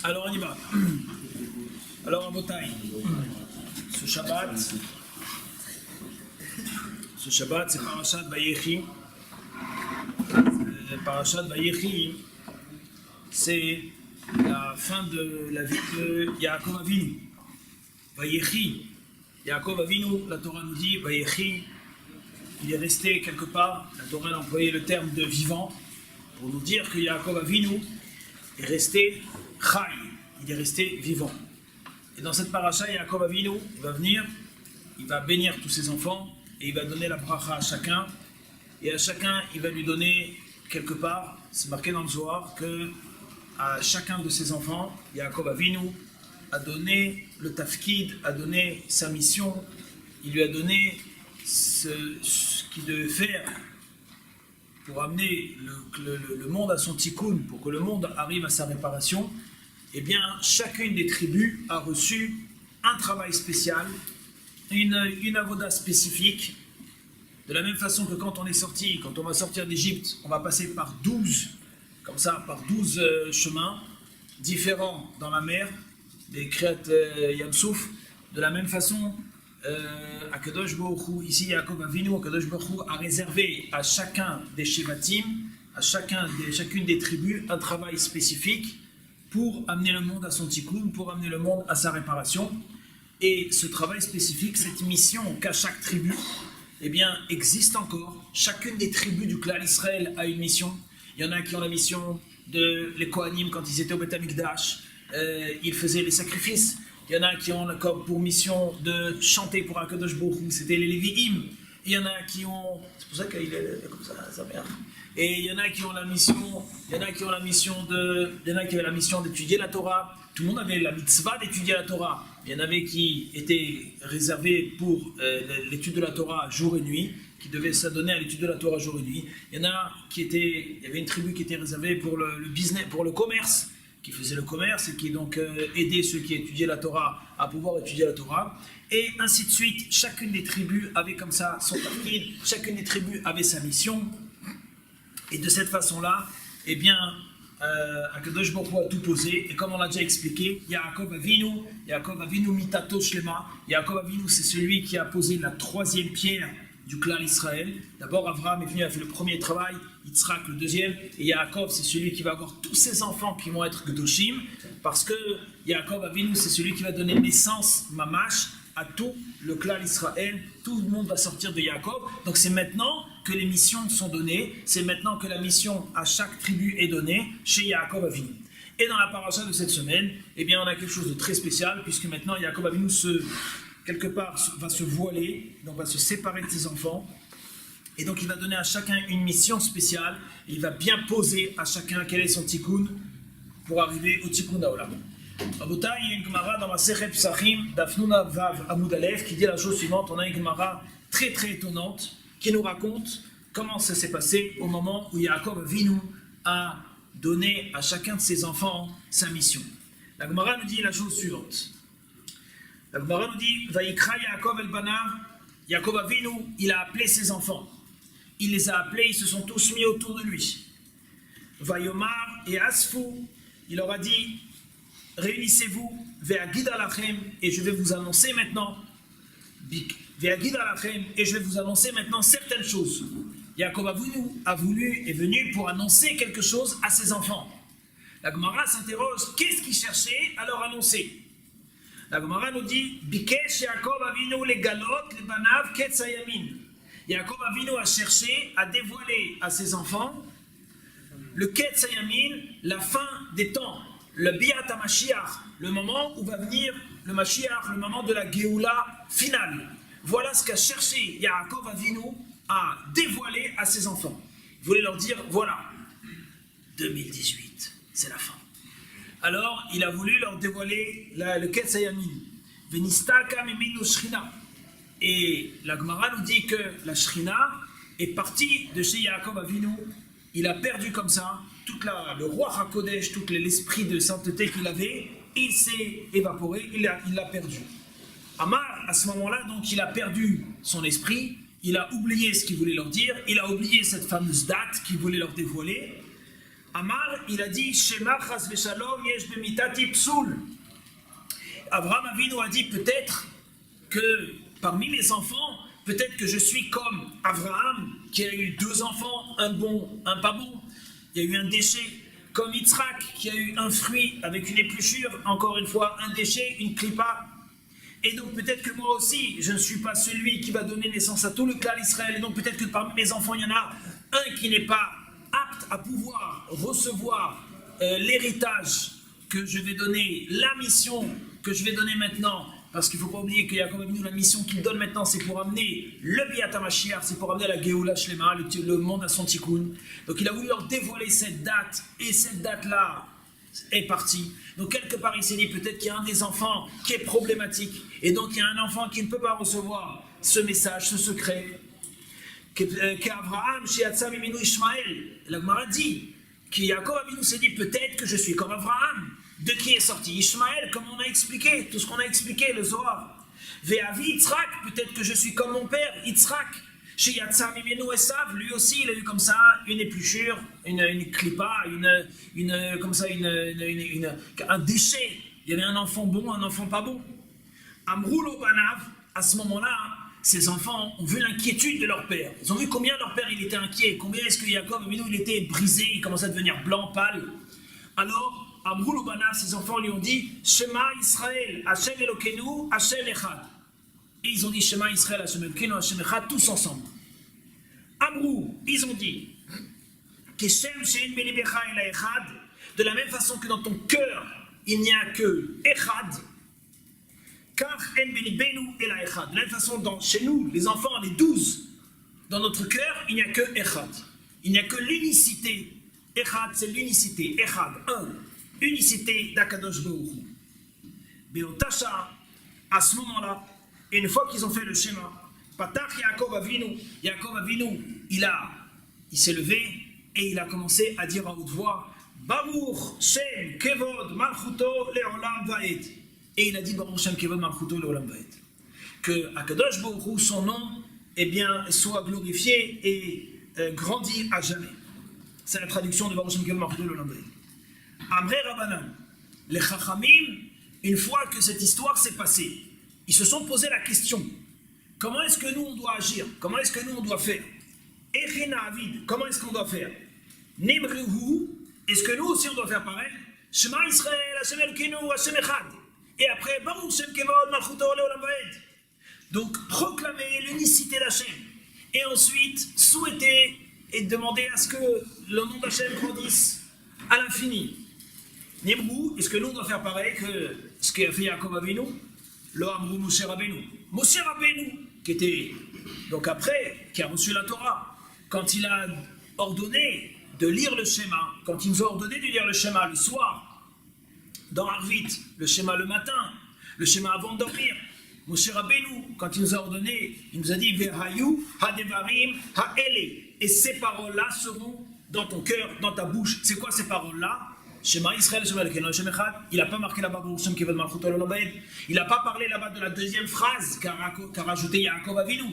Alors on y va. Alors à Botaï, ce Shabbat c'est Parashat Vayechi. Parashat Vayechi, c'est la fin de la vie de Yaakov Avinu. Vayechi, Yaakov Avinu, la Torah nous dit, Vayechi, il est resté quelque part, la Torah a employé le terme de vivant, pour nous dire que Yaakov Avinu est resté Chai, il est resté vivant. Et dans cette paracha, Yaakov Avinu, il va venir, il va bénir tous ses enfants, et il va donner la bracha à chacun, et à chacun, il va lui donner quelque part, c'est marqué dans le Zohar, que à chacun de ses enfants, Yaakov Avinu a donné le tafkid, a donné sa mission, il lui a donné ce qu'il devait faire pour amener le monde à son tikkun, pour que le monde arrive à sa réparation. Eh bien, chacune des tribus a reçu un travail spécial, une avoda spécifique. De la même façon que quand on est sorti, quand on va sortir d'Égypte, on va passer par 12, comme ça, par 12 chemins différents dans la mer, des Kriyat Yamsouf. De la même façon, Akadosh Baruch Hu, ici Yaakov Avinu, Akadosh Baruch Hu a réservé à chacun des Shevatim, à chacune des tribus, un travail spécifique pour amener le monde à son tikkun, pour amener le monde à sa réparation. Et ce travail spécifique, cette mission qu'a chaque tribu, eh bien, existe encore. Chacune des tribus du clan Israël a une mission. Il y en a qui ont la mission de les Kohanim quand ils étaient au Beth Amikdash, ils faisaient les sacrifices. Il y en a qui ont comme pour mission de chanter pour Akadosh Baruch Hu, c'était les Lévi'im. Il y en a qui ont, c'est pour ça qu'il est comme ça, sa mère. Et il y en a qui ont la mission, il y en a qui ont la mission qui avaient la mission d'étudier la Torah. Tout le monde avait la mitzvah d'étudier la Torah. Il y en avait qui étaient réservés pour l'étude de la Torah jour et nuit, qui devaient s'adonner à l'étude de la Torah jour et nuit. Il y en a il y avait une tribu qui était réservée pour le business, pour le commerce, qui faisait le commerce et qui donc aidait ceux qui étudiaient la Torah à pouvoir étudier la Torah. Et ainsi de suite, chacune des tribus avait comme ça son tafkid, chacune des tribus avait sa mission. Et de cette façon-là, eh bien, Akadosh Baruch Hu a tout posé. Et comme on l'a déjà expliqué, Yaakov Avinu mitato shlema. Yaakov Avinu, c'est celui qui a posé la 3e pierre du clan Israël. D'abord, Abraham est venu, il a fait le premier travail, Yitzhak le 2e, et Yaakov, c'est celui qui va avoir tous ses enfants qui vont être Gdoshim, parce que Yaakov Avinu, c'est celui qui va donner naissance, Mamash, à tout le clan Israël. Tout le monde va sortir de Yaakov. Donc c'est maintenant que les missions sont données, c'est maintenant que la mission à chaque tribu est donnée chez Yaakov Avinu. Et dans la paracha de cette semaine, eh bien on a quelque chose de très spécial, puisque maintenant Yaakov Avinu quelque part va se voiler, donc va se séparer de ses enfants, et donc il va donner à chacun une mission spéciale, et il va bien poser à chacun quel est son tikkun pour arriver au tikkun haolam. Rabotai, il y a une Gemara dans la Masechet Psachim, Dafnuna Vav Amud Aleph, qui dit la chose suivante. On a une Gemara très très étonnante qui nous raconte comment ça s'est passé au moment où Yaakov Avinu a donné à chacun de ses enfants sa mission. La Gemara nous dit la chose suivante. La Gemara nous dit Vayikra Yaakov el Banav. Yaakov Avinu, il a appelé ses enfants. Il les a appelés, ils se sont tous mis autour de lui. Vayomar et Asfu, il leur a dit réunissez-vous, ve'agid alachem, et je vais vous annoncer maintenant, ve'agid alachem, et je vais vous annoncer maintenant certaines choses. Yaakov Avinu est venu pour annoncer quelque chose à ses enfants. La Gemara s'interroge, qu'est-ce qu'il cherchait à leur annoncer? La Gemara nous dit, Bikesh Yaakov Avinu les galot, les banav, ketzayamin. Yaakov Avinu a cherché à dévoiler à ses enfants le ketzayamin, la fin des temps. Le Biat HaMashiach, le moment où va venir le Mashiach, le moment de la Géoula finale. Voilà ce qu'a cherché Yaakov Avinu à dévoiler à ses enfants. Il voulait leur dire, voilà, 2018, c'est la fin. Alors, il a voulu leur dévoiler le Ketzayamin. Venistaka miminu Shrina. Et la Gemara nous dit que la Shrina est partie de chez Yaakov Avinu. Il a perdu comme ça le roi HaKodesh, tout l'esprit de sainteté qu'il avait, il s'est évaporé, il l'a perdu. Amar, à ce moment-là, donc, il a perdu son esprit, il a oublié ce qu'il voulait leur dire, il a oublié cette fameuse date qu'il voulait leur dévoiler. Amar, il a dit, Shema chas v'shalom yesh bemitati psoul. Abraham Avinu a dit peut-être que parmi mes enfants, peut-être que je suis comme Abraham, qui a eu 2 enfants, un bon, un pas bon. Il y a eu un déchet. Comme Yitzhak, qui a eu un fruit avec une épluchure, encore une fois, un déchet, une clipa. Et donc peut-être que moi aussi, je ne suis pas celui qui va donner naissance à tout le clan d'Israël. Et donc peut-être que parmi mes enfants, il y en a un qui n'est pas apte à pouvoir recevoir l'héritage que je vais donner, la mission que je vais donner maintenant. Parce qu'il ne faut pas oublier que Yaakov Avinu, la mission qu'il donne maintenant, c'est pour amener le Biat HaMashiach, c'est pour amener la Geoula Shlema, le monde à son tikkun. Donc il a voulu leur dévoiler cette date, et cette date-là est partie. Donc quelque part il s'est dit peut-être qu'il y a un des enfants qui est problématique, et donc il y a un enfant qui ne peut pas recevoir ce message, ce secret. Qu'Abraham, chez Yatzam Imenu Ishmael, la Gemara dit, que Yaakov Avinu s'est dit peut-être que je suis comme Abraham. De qui est sorti Ishmaël, comme on a expliqué, tout ce qu'on a expliqué, le Zohar. Ve'avi Yitzhak, peut-être que je suis comme mon père, Yitzhak. Chez Yatzam Imenu Esav, lui aussi, il a eu comme ça une épluchure, une clipa, un déchet. Il y avait un enfant bon, un enfant pas bon. Amrou lo banav, à ce moment-là, ces enfants ont vu l'inquiétude de leur père. Ils ont vu combien leur père il était inquiet, combien est-ce que Yaakov Avinu il était brisé, il commençait à devenir blanc, pâle. Alors, Amrou lo banav, ses enfants lui ont dit Shema Israël, Hashem Elokeinu, Hashem Echad. Et ils ont dit Shema Israël, Hashem Elokeinu, Hashem Echad, tous ensemble. Amrou, ils ont dit Keshem Shein Belibecha Ela Echad, de la même façon que dans ton cœur il n'y a que Echad, car En Belibenu Ela Echad. De la même façon, chez nous, les enfants, les 12, dans notre cœur, il n'y a que Echad. Il n'y a que l'unicité. Echad, c'est l'unicité. Echad, un. Unicité d'Akadosh Baruch Hu. Beotasha, à ce moment-là, une fois qu'ils ont fait le schéma, Patach Yaakov Avinu, il s'est levé et il a commencé à dire à haute voix, Baruch Shem Kevod Malchuto Leolam Vaed. Et il a dit Baruch Shem Kevod Malchuto Leolam Vaed. Que Akadosh Baruch Hu, son nom, eh bien, soit glorifié et grandi à jamais. C'est la traduction de Baruch Shem Kevod Malchuto Leolam Vaed. Amrei Rabbanan, les Chachamim, une fois que cette histoire s'est passée, ils se sont posé la question, comment est-ce que nous on doit agir? Comment est-ce que nous on doit faire? Echena Avid, comment est-ce qu'on doit faire? Nemrehu, est-ce que nous aussi on doit faire pareil? Shema Israël, Hashem Elokeinu, Hashem Echad. Et après, Baruch Shem Kevod Malchuto Leolam Vaed. Donc, proclamer l'unicité d'Hachem. Et ensuite, souhaiter et demander à ce que le nom d'Hachem grandisse à l'infini. Nimrou, est-ce que nous on doit faire pareil que ce qu'a fait Yaakov Avinu? Lo Amrou Moshe Rabbeinu. Moshe Rabbeinu, qui était donc après, qui a reçu la Torah, quand il a ordonné de lire le schéma, quand il nous a ordonné de lire le schéma le soir, dans Arvit, le schéma le matin, le schéma avant de dormir, Moshe Rabbeinu, quand il nous a ordonné, il nous a dit Vehayu hadevarim ha'ele, et ces paroles-là seront dans ton cœur, dans ta bouche. C'est quoi ces paroles-là? Shema Israël, Shema Elokeinu, Hashem Echad. Il n'a pas marqué là-bas Baruch Shem Kevod Malchuto Leolam Vaed. Il n'a pas parlé là-bas de la deuxième phrase qu'a rajouté Yaakov Avinu.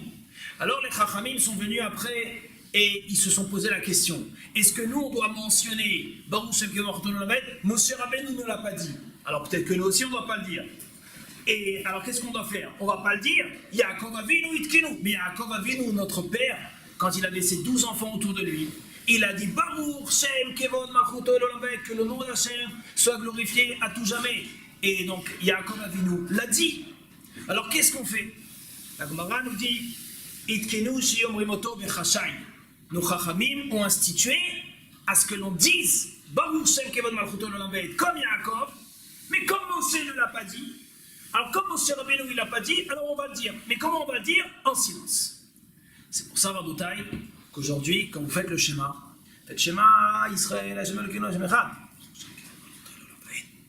Alors les Chachamim sont venus après et ils se sont posé la question, est-ce que nous on doit mentionner Baruch Shem Kevod Malchuto Leolam Vaed? Moshe Rabbeinu ne l'a pas dit. Alors peut-être que nous aussi on ne doit pas le dire. Et alors qu'est-ce qu'on doit faire? On ne va pas le dire. Yaakov Avinu itkenu. Mais Yaakov Avinu, notre père, quand il avait ses 12 enfants autour de lui, il a dit Baruch Shem Kevod Malchuto Leolam Vaed, que le nom d'Hachem soit glorifié à tout jamais. Et donc Yaakov Avinu l'a dit. Alors qu'est-ce qu'on fait? La Gemara nous dit Itkenu shiomrimoto bechashai. Nos Chachamim ont institué à ce que l'on dise Baruch Shem Kevod Malchuto Leolam Vaed comme Yaakov, mais comme Moshe ne l'a pas dit. Alors comme Moshe Rabbeinu il l'a pas dit, alors on va le dire. Mais comment on va le dire? En silence. C'est pour ça, Rabotai, qu'aujourd'hui, quand vous faites le schéma, faites schéma Israël, Hashem Elokeinu, Hashem Echad.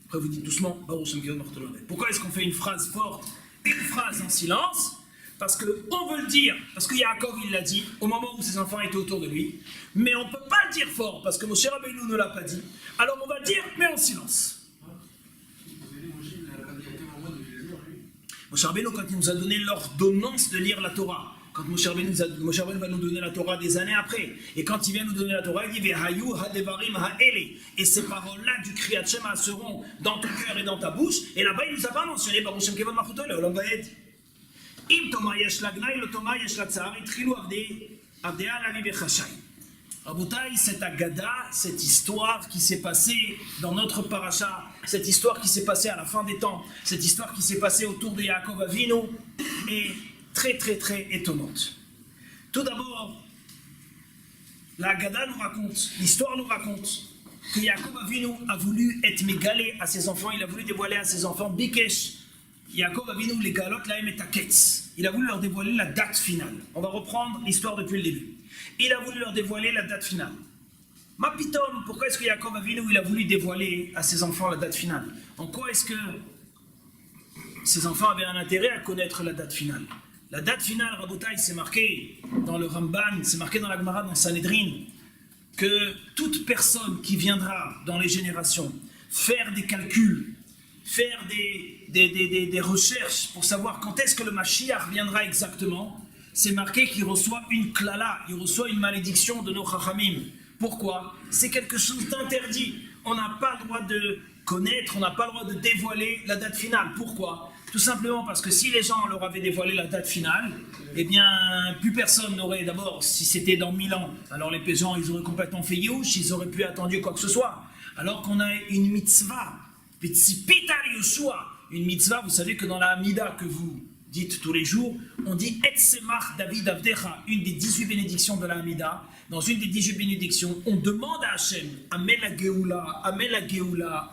Après vous dites doucement Baruch Shem Kevod Malchuto Leolam Vaed. Pourquoi est-ce qu'on fait une phrase forte et une phrase en silence? Parce qu'on veut le dire, parce que Yaakov il l'a dit au moment où ses enfants étaient autour de lui, mais on ne peut pas le dire fort parce que Moshe Rabbeinu ne l'a pas dit. Alors on va le dire, mais en silence. Moshe Rabbeinu, quand il nous a donné l'ordonnance de lire la Torah, Quand Moshe Rabbeinu va nous donner la Torah des années après. Et quand il vient nous donner la Torah, il dit Vehayu hadevarim ha'ele. Et ces paroles-là du Kriyat Shema seront dans ton cœur et dans ta bouche. Et là-bas, il nous a pas mentionné Baruch Shem Kevod Malchuto Le'olam Va'ed. Im Toma yesh la gnai, lo Toma yesh la tsar, itchilu avdei alavi bechashai. Rabotai, cette agada, cette histoire qui s'est passée dans notre paracha, cette histoire qui s'est passée à la fin des temps, cette histoire qui s'est passée autour de Yaakov Avinu est très très très étonnante. Tout d'abord, la agada nous raconte, l'histoire nous raconte que Yaakov Avinu a voulu être mégalé à ses enfants, il a voulu dévoiler à ses enfants Bikesh. Yaakov Avinu les galot lahem et aketz. Il a voulu leur dévoiler la date finale. On va reprendre l'histoire depuis le début. Il a voulu leur dévoiler la date finale. Ma pitom, pourquoi est-ce que Yaakov Avinu il a voulu dévoiler à ses enfants la date finale? En quoi est-ce que ses enfants avaient un intérêt à connaître la date finale? La date finale, Rabotai, c'est marqué dans le Ramban, c'est marqué dans la Gemara, dans Sanhedrin, que toute personne qui viendra dans les générations faire des calculs, faire des recherches pour savoir quand est-ce que le Mashiach viendra exactement, c'est marqué qu'il reçoit une klala, il reçoit une malédiction de nos chachamim. Pourquoi? C'est quelque chose d'interdit. On n'a pas le droit de connaître, on n'a pas le droit de dévoiler la date finale. Pourquoi? Tout simplement parce que si les gens leur avaient dévoilé la date finale, eh bien, plus personne n'aurait, d'abord, si c'était dans 1000 ans, alors les gens, ils auraient complètement fait youch, ils auraient pu attendu quoi que ce soit. Alors qu'on a une mitzvah, une mitzvah, vous savez que dans la Hamida que vous dites tous les jours, on dit Etsemach David Avdecha, une des 18 bénédictions de la Hamida. Dans une des 18 bénédictions, on demande à Hachem, Amel la Geoula,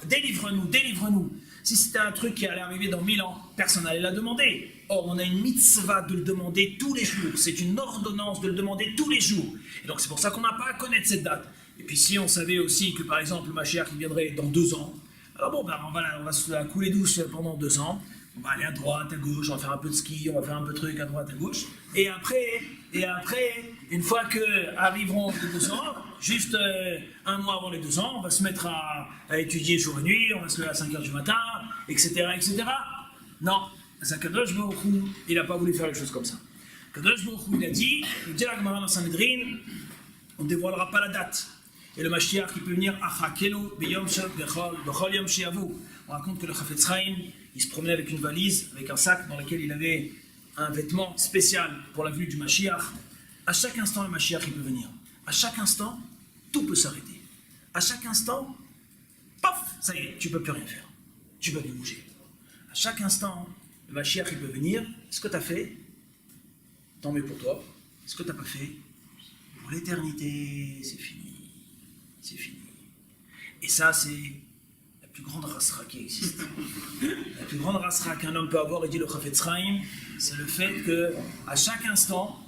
délivre-nous, délivre-nous. Si c'était un truc qui allait arriver dans 1000 ans, personne n'allait la demander. Or, on a une mitzvah de le demander tous les jours. C'est une ordonnance de le demander tous les jours. Et donc, c'est pour ça qu'on n'a pas à connaître cette date. Et puis, si on savait aussi que, par exemple, le Mashiach il viendrait dans 2 ans, alors bon, ben, on va se couler douce pendant 2 ans. On va aller à droite, à gauche, on va faire un peu de ski, on va faire un peu de trucs à droite, à gauche. Et après, une fois que arriveront les 2 ans, juste 1 mois avant les 2 ans, on va se mettre à étudier jour et nuit, on va se lever à 5h du matin, etc., etc. Non, Kadosh Baruch Hu, il n'a pas voulu faire les choses comme ça. Kadosh Baruch Hu, il a dit la Gemara dans Sanhedrin, on ne dévoilera pas la date. Et le Mashiach, il peut venir achakelu b'yom b'chol yom sheyavu. On raconte que le Chafetz Chaim, il se promenait avec une valise, avec un sac dans lequel il avait un vêtement spécial pour la vue du Mashiach. À chaque instant, le Mashiach, il peut venir. À chaque instant, tout peut s'arrêter. À chaque instant, paf, ça y est, tu ne peux plus rien faire. Tu ne peux plus bouger. À chaque instant, le Mashiach, il peut venir. Ce que tu as fait, tant mieux pour toi. Ce que tu n'as pas fait, pour l'éternité, c'est fini. C'est fini. Et ça, c'est la plus grande rasra qui existe. La plus grande rasra qu'un homme peut avoir, il dit le Chafetz Chaim, c'est le fait que à chaque instant,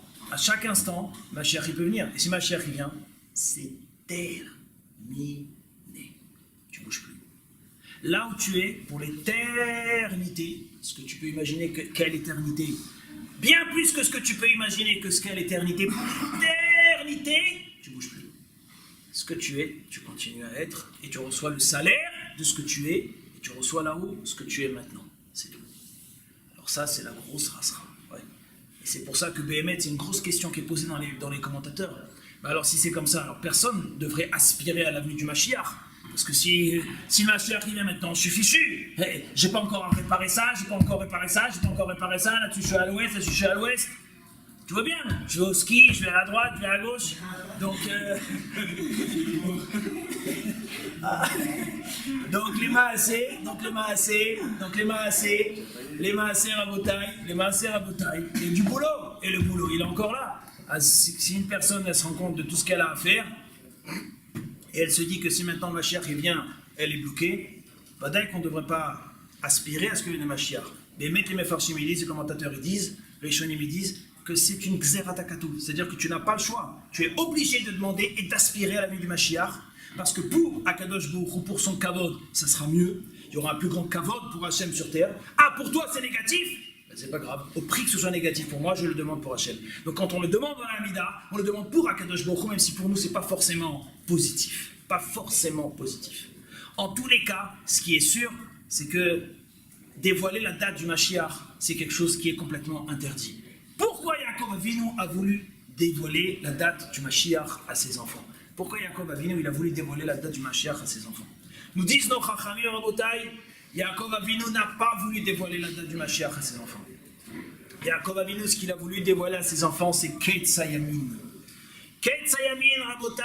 Mashiach il peut venir. Et si Mashiach il vient, c'est terminé. Tu bouges plus. Là où tu es, pour l'éternité, ce que tu peux imaginer quelle éternité, bien plus que ce que tu peux imaginer que ce qu'est l'éternité, pour l'éternité, tu bouges plus. Ce que tu es, tu continues à être, et tu reçois le salaire de ce que tu es, et tu reçois là-haut ce que tu es maintenant. C'est tout. Alors ça, c'est la grosse rasra. Ouais. Et c'est pour ça que BMT, c'est une grosse question qui est posée dans les commentateurs. Bah alors si c'est comme ça, alors personne ne devrait aspirer à l'avenue du Mashiach. Parce que si le Mashiach il vient maintenant, je suis fichu. Hey, j'ai pas encore réparé ça, j'ai pas encore réparé ça, là-dessus je suis à l'ouest, là-dessus je suis à l'ouest. Tu vois bien, je vais au ski, je vais à la droite, je vais à la gauche. Donc les maasés rabotaille, il y a du boulot, et le boulot il est encore là. Si une personne elle se rend compte de tout ce qu'elle a à faire, et elle se dit que si maintenant Mashiach il vient, elle est bloquée, peut-être qu'on ne devrait pas aspirer à ce que vienne Mashiach. Mais les Mefarshim ils disent, les commentateurs ils disent, les Shonim ils disent, que c'est une Xeratakatou, c'est-à-dire que tu n'as pas le choix. Tu es obligé de demander et d'aspirer à la vie du Mashiach, parce que pour Akadosh Baruch Hu, pour son kavod, ça sera mieux. Il y aura un plus grand kavod pour Hachem sur terre. Ah, pour toi c'est négatif? Ben, c'est pas grave. Au prix que ce soit négatif pour moi, je le demande pour Hachem. Donc quand on le demande dans la Hamida, on le demande pour Akadosh Baruch Hu, même si pour nous c'est pas forcément positif. Pas forcément positif. En tous les cas, ce qui est sûr, c'est que dévoiler la date du Mashiach, c'est quelque chose qui est complètement interdit. Pourquoi Yaakov Yaakov Avinu a voulu dévoiler la date du Mashiach à ses enfants. Pourquoi Yaakov Avinu il a voulu dévoiler la date du Mashiach à ses enfants? Nous disent nos Chachamim Rabotai, Yaakov Avinu n'a pas voulu dévoiler la date du Mashiach à ses enfants. Yaakov Avinu, ce qu'il a voulu dévoiler à ses enfants, c'est Ketsa Yamin. Ketsa Yamin, Rabotai,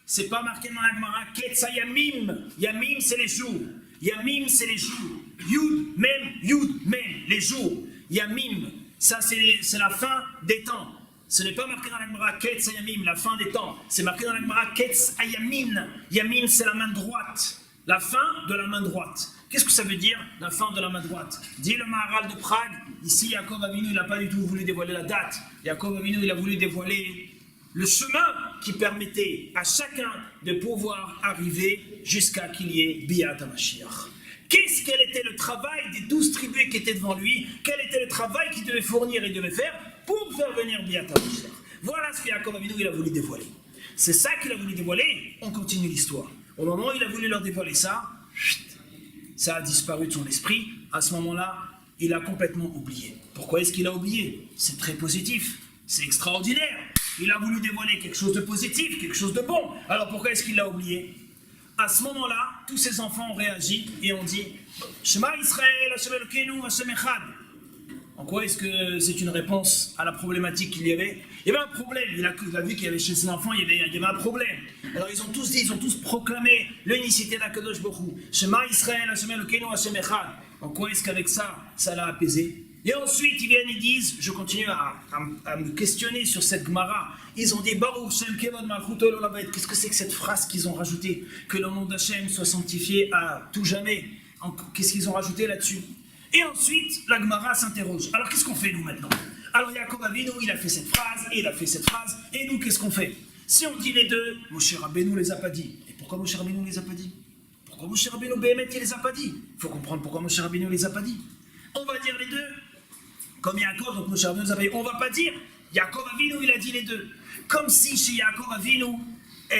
c'est pas marqué dans la Gemara, Ketsa Yamim. Yamim, c'est les jours. Yamim, c'est les jours. Yud, même, les jours. Yamim, ça c'est la fin des temps. Ce n'est pas marqué dans la Gemara Ketsa Yamim, la fin des temps. C'est marqué dans la Gemara Ketsa Yamin. Yamin, c'est la main droite. La fin de la main droite. Qu'est-ce que ça veut dire, la fin de la main droite? Dit le Maharal de Prague, ici Yaakov Avinu, il n'a pas du tout voulu dévoiler la date. Yaakov Avinu, il a voulu dévoiler le chemin qui permettait à chacun de pouvoir arriver jusqu'à qu'il y ait Biyat HaMashiach. Quel était le travail des 12 tribus qui étaient devant lui? Quel était le travail qu'il devait fournir et devait faire pour faire venir Biyat HaMashiach? Voilà ce que Yaakov Avinu, il a voulu dévoiler. C'est ça qu'il a voulu dévoiler. On continue l'histoire. Au moment où il a voulu leur dévoiler ça, ça a disparu de son esprit. À ce moment-là, il a complètement oublié. Pourquoi est-ce qu'il a oublié? C'est très positif, c'est extraordinaire. Il a voulu dévoiler quelque chose de positif, quelque chose de bon. Alors pourquoi est-ce qu'il l'a oublié? À ce moment-là, tous ses enfants ont réagi et ont dit Shema Israël, Hashem Elokeinu, Hashem Echad. En quoi est-ce que c'est une réponse à la problématique qu'il y avait? Il y avait un problème, il a vu qu'il y avait chez ses enfants, il y avait un problème. Alors ils ont tous dit, ils ont tous proclamé l'unicité d'Akadosh Baruch Hu. Shema Israël, Hashem Elokeinu, Hashem Echad. En quoi est-ce qu'avec ça, ça l'a apaisé? Et ensuite, ils viennent et disent, je continue à me questionner sur cette Gemara. Ils ont dit, Baruch Shem Kevod Malchut Olam Vaed. Qu'est-ce que c'est que cette phrase qu'ils ont rajoutée? Que le nom d'Hachem soit sanctifié à tout jamais. Qu'est-ce qu'ils ont rajouté là-dessus? Et ensuite, la Gemara s'interroge. Alors qu'est-ce qu'on fait nous maintenant? Alors Yaakov Avinu, il a fait cette phrase, et il a fait cette phrase, et nous qu'est-ce qu'on fait? Si on dit les deux, Moshe Rabbeinu les a pas dit. Et pourquoi Moshe Rabbeinu les a pas dit? Pourquoi Moshe Rabbeinu Béhémet il les a pas dit? Il faut comprendre pourquoi Moshe Rabbeinu les a pas dit. On va dire les deux. Comme Yaakov, donc Moshe Rabbeinu les a pas dit. On va pas dire Yaakov Avinu il a dit les deux. Comme si chez Yaakov Avinu,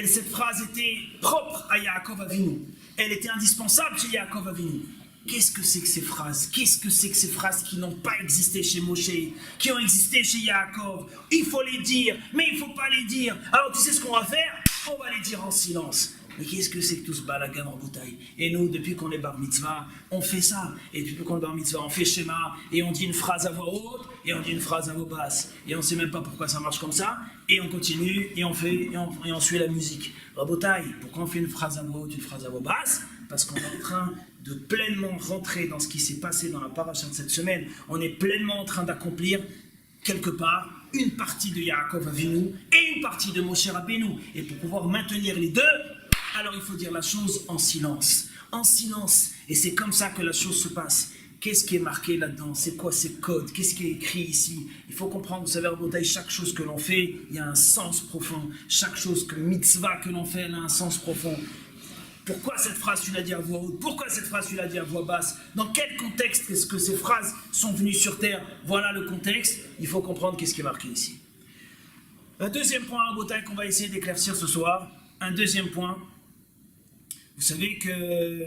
cette phrase était propre à Yaakov Avinu. Elle était indispensable chez Yaakov Avinu. Qu'est-ce que c'est que ces phrases? Qu'est-ce que c'est que ces phrases qui n'ont pas existé chez Moshe, qui ont existé chez Yaakov? Il faut les dire, mais il ne faut pas les dire. Alors tu sais ce qu'on va faire? On va les dire en silence. Mais qu'est-ce que c'est que tout ce balagan en bouteille? Et nous, depuis qu'on est bar mitzvah, on fait ça. Et depuis qu'on est bar mitzvah, on fait schéma, et on dit une phrase à voix haute, et on dit une phrase à voix basse. Et on ne sait même pas pourquoi ça marche comme ça, et on continue, et on suit la musique. Rabotai, pourquoi on fait une phrase à voix haute, une phrase à voix basse? Parce qu'on est en train de pleinement rentrer dans ce qui s'est passé dans la paracha de cette semaine. On est pleinement en train d'accomplir, quelque part, une partie de Yaakov Avinu et une partie de Moshe Rabbeinu. Et pour pouvoir maintenir les deux, alors il faut dire la chose en silence. En silence. Et c'est comme ça que la chose se passe. Qu'est-ce qui est marqué là-dedans? C'est quoi ces codes? Qu'est-ce qui est écrit ici? Il faut comprendre, vous savez, Rabotai, chaque chose que l'on fait, il y a un sens profond. Chaque chose que mitzvah que l'on fait, elle a un sens profond. Pourquoi cette phrase tu l'as dit à voix haute? Pourquoi cette phrase tu l'as dit à voix basse? Dans quel contexte est-ce que ces phrases sont venues sur terre? Voilà le contexte. Il faut comprendre qu'est-ce qui est marqué ici. Un deuxième point, Rabotai, qu'on va essayer d'éclaircir ce soir. Un deuxième point. Vous savez que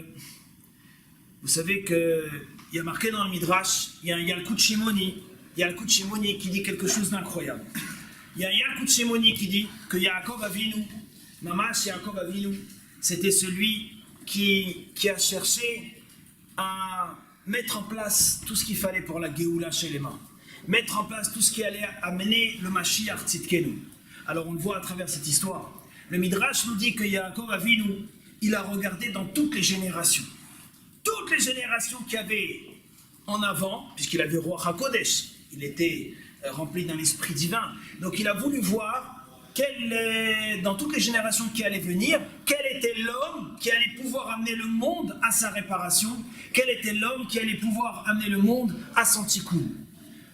il y a marqué dans le Midrash, il y a le coup de Shimoni. Il y a le coup de Shimoni qui dit quelque chose d'incroyable. Il y a le coup de Shimoni qui dit que Yaakov Avinu, Mamash Yaakov Avinu, c'était celui qui a cherché à mettre en place tout ce qu'il fallait pour la Géoula chez les mains. Mettre en place tout ce qui allait amener le Mashiach Tzidkenu. Alors on le voit à travers cette histoire. Le Midrash nous dit que Yaakov Avinu, il a regardé dans toutes les générations. Toutes les générations qu'il y avait en avant, puisqu'il avait Roi HaKodesh, il était rempli d'un esprit divin. Donc il a voulu voir dans toutes les générations qui allaient venir, quel était l'homme qui allait pouvoir amener le monde à sa réparation, quel était l'homme qui allait pouvoir amener le monde à son tikkun.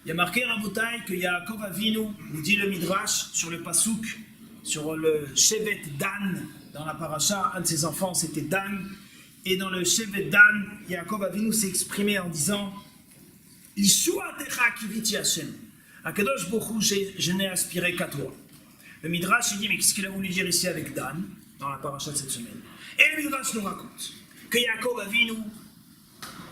Il y a marqué Rabotai que Yaakov Avinu, nous dit le Midrash, sur le Pasuk, sur le Shevet Dan, dans la paracha, un de ses enfants c'était Dan, et dans le Shevet Dan, Yaakov Avinu s'est exprimé en disant Yeshua techa kiviti Hashem, Akadosh Baruch Hu, je n'ai aspiré qu'à toi. Le Midrash il dit, mais qu'est-ce qu'il a voulu dire ici avec Dan, dans la paracha de cette semaine? Et le Midrash nous raconte que Yaakov Avinu,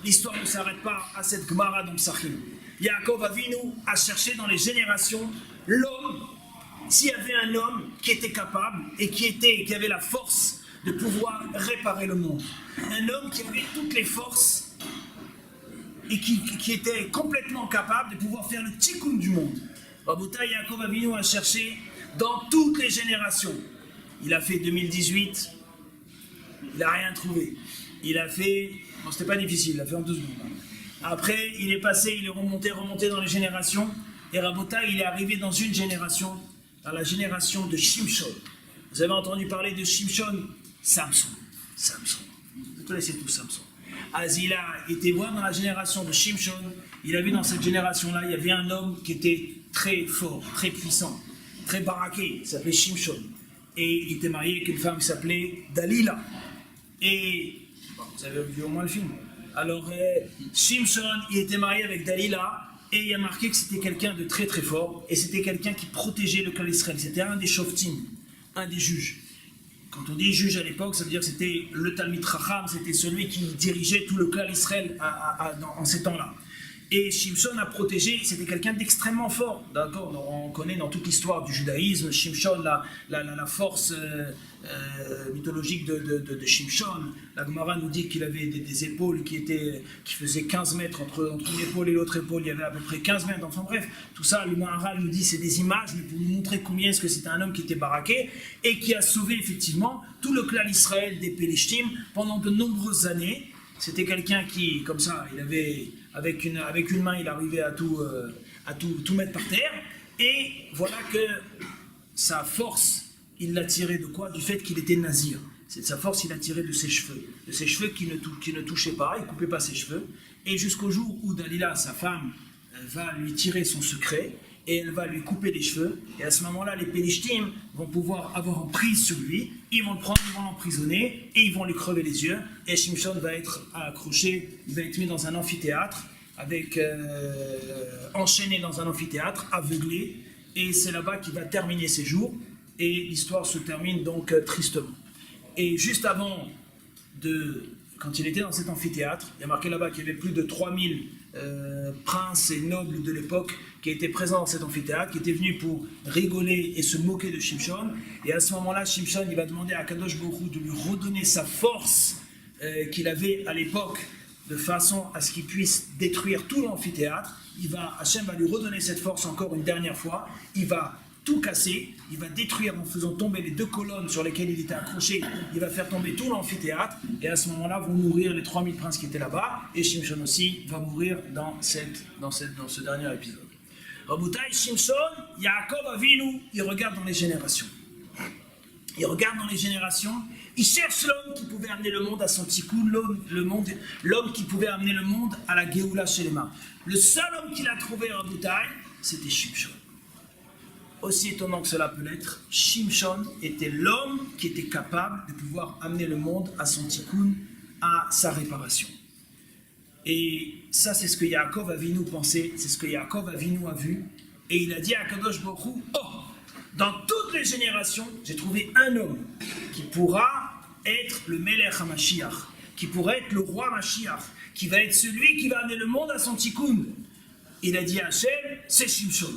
l'histoire ne s'arrête pas à cette Gemara dans Psachim. Yaakov Avinu a cherché dans les générations l'homme, s'il y avait un homme qui était capable et qui avait la force de pouvoir réparer le monde. Un homme qui avait toutes les forces et qui était complètement capable de pouvoir faire le tikkun du monde. Rabotai, Yaakov Avinu a cherché dans toutes les générations. Il a fait 2018, il n'a rien trouvé. Il a fait, bon, c'était pas difficile, il a fait en 2 secondes. Après, il est passé, il est remonté dans les générations. Et Rabotai, il est arrivé dans une génération, dans la génération de Shimshon. Vous avez entendu parler de Shimshon? Samson. Vous connaissez tous Samson. Azila était voir dans la génération de Shimshon. Il a vu dans cette génération-là, il y avait un homme qui était très fort, très puissant, très baraqué. Il s'appelait Shimshon. Et il était marié avec une femme qui s'appelait Dalila. Et bon, vous avez vu au moins le film. Alors, Shimshon, il était marié avec Dalila. Et il y a marqué que c'était quelqu'un de très très fort. Et c'était quelqu'un qui protégeait le clan d'Israël. C'était un des shoftim, un des juges. Quand on dit juge à l'époque, ça veut dire que c'était le Talmid Chacham, c'était celui qui dirigeait tout le clan d'Israël en ces temps-là. Et Shimshon a protégé, c'était quelqu'un d'extrêmement fort, d'accord. On connaît dans toute l'histoire du judaïsme, Shimshon, la force mythologique de Shimshon. La Gemara nous dit qu'il avait des épaules qui faisaient 15 mètres entre une épaule et l'autre épaule, il y avait à peu près 15 mètres. Enfin bref, tout ça, le Maharal nous dit c'est des images, mais pour nous montrer combien est-ce que c'était un homme qui était baraqué et qui a sauvé effectivement tout le clan d'Israël des Pélishtim pendant de nombreuses années. C'était quelqu'un qui, comme ça, il avait, avec une main, il arrivait à tout mettre par terre. Et voilà que sa force, il l'a tirée de quoi? Du fait qu'il était nazir. C'est sa force, il l'a tirée de ses cheveux. De ses cheveux qui ne touchaient pas, il ne coupait pas ses cheveux. Et jusqu'au jour où Dalila, sa femme, va lui tirer son secret, et elle va lui couper les cheveux. Et à ce moment-là, les Pélishtim vont pouvoir avoir emprise sur lui. Ils vont le prendre, ils vont l'emprisonner et ils vont lui crever les yeux. Et Shimshon va être accroché, il va être mis dans un amphithéâtre, enchaîné dans un amphithéâtre, aveuglé. Et c'est là-bas qu'il va terminer ses jours. Et l'histoire se termine donc tristement. Et juste avant quand il était dans cet amphithéâtre, il y a marqué là-bas qu'il y avait plus de 3000 princes et nobles de l'époque qui étaient présents dans cet amphithéâtre, qui étaient venus pour rigoler et se moquer de Shimshon. Et à ce moment-là, Shimshon, il va demander à Kadosh Baruch Hu de lui redonner sa force qu'il avait à l'époque, de façon à ce qu'il puisse détruire tout l'amphithéâtre. Hachem va lui redonner cette force encore une dernière fois. Il va tout casser, il va détruire en faisant tomber les 2 colonnes sur lesquelles il était accroché, il va faire tomber tout l'amphithéâtre, et à ce moment-là vont mourir les 3000 princes qui étaient là-bas, et Shimshon aussi va mourir dans ce dernier épisode. Rabotai, Shimshon, Yaakov Avinu, il regarde dans les générations. Il cherche l'homme qui pouvait amener le monde à son tikkun, l'homme qui pouvait amener le monde à la Géoula Shelema. Le seul homme qu'il a trouvé, Rabotai, c'était Shimshon. Aussi étonnant que cela peut l'être, Shimshon était l'homme qui était capable de pouvoir amener le monde à son tikkun, à sa réparation. Et ça, c'est ce que Yaakov Avinu pensait, c'est ce que Yaakov Avinu a vu. Et il a dit à Kadosh Baruch Hu, dans toutes les générations, j'ai trouvé un homme qui pourra être le Melech HaMashiach, qui pourra être le roi Mashiach, qui va être celui qui va amener le monde à son tikkun. Il a dit à Hachem, c'est Shimshon.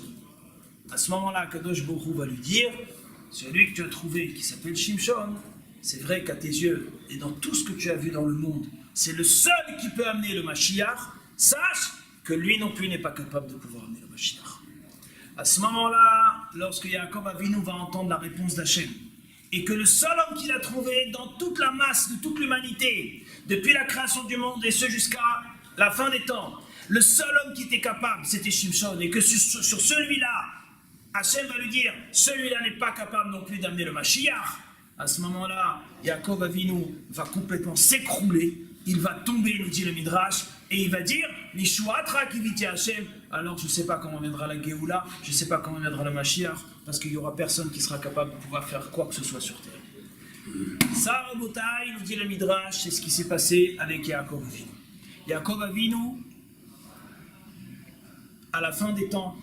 À ce moment-là, Kadosh Baruch Hu va lui dire, celui que tu as trouvé qui s'appelle Shimshon, c'est vrai qu'à tes yeux et dans tout ce que tu as vu dans le monde, c'est le seul qui peut amener le Mashiach. Sache que lui non plus n'est pas capable de pouvoir amener le Mashiach. À ce moment-là, lorsque Yaakov Avinu va entendre la réponse d'Hachem, et que le seul homme qu'il a trouvé dans toute la masse de toute l'humanité, depuis la création du monde et ce jusqu'à la fin des temps, le seul homme qui était capable, c'était Shimshon, et que sur celui-là, Hachem va lui dire, celui-là n'est pas capable non plus d'amener le Mashiach. À ce moment-là, Yaakov Avinu va complètement s'écrouler, il va tomber, nous dit le Midrash, et il va dire, Nishuatra kiviti Hachem, alors je ne sais pas comment viendra la Géoula, je ne sais pas comment viendra le Mashiach, parce qu'il n'y aura personne qui sera capable de pouvoir faire quoi que ce soit sur terre. Ça, Rabotai, nous dit le Midrash, c'est ce qui s'est passé avec Yaakov Avinu. Yaakov Avinu, à la fin des temps,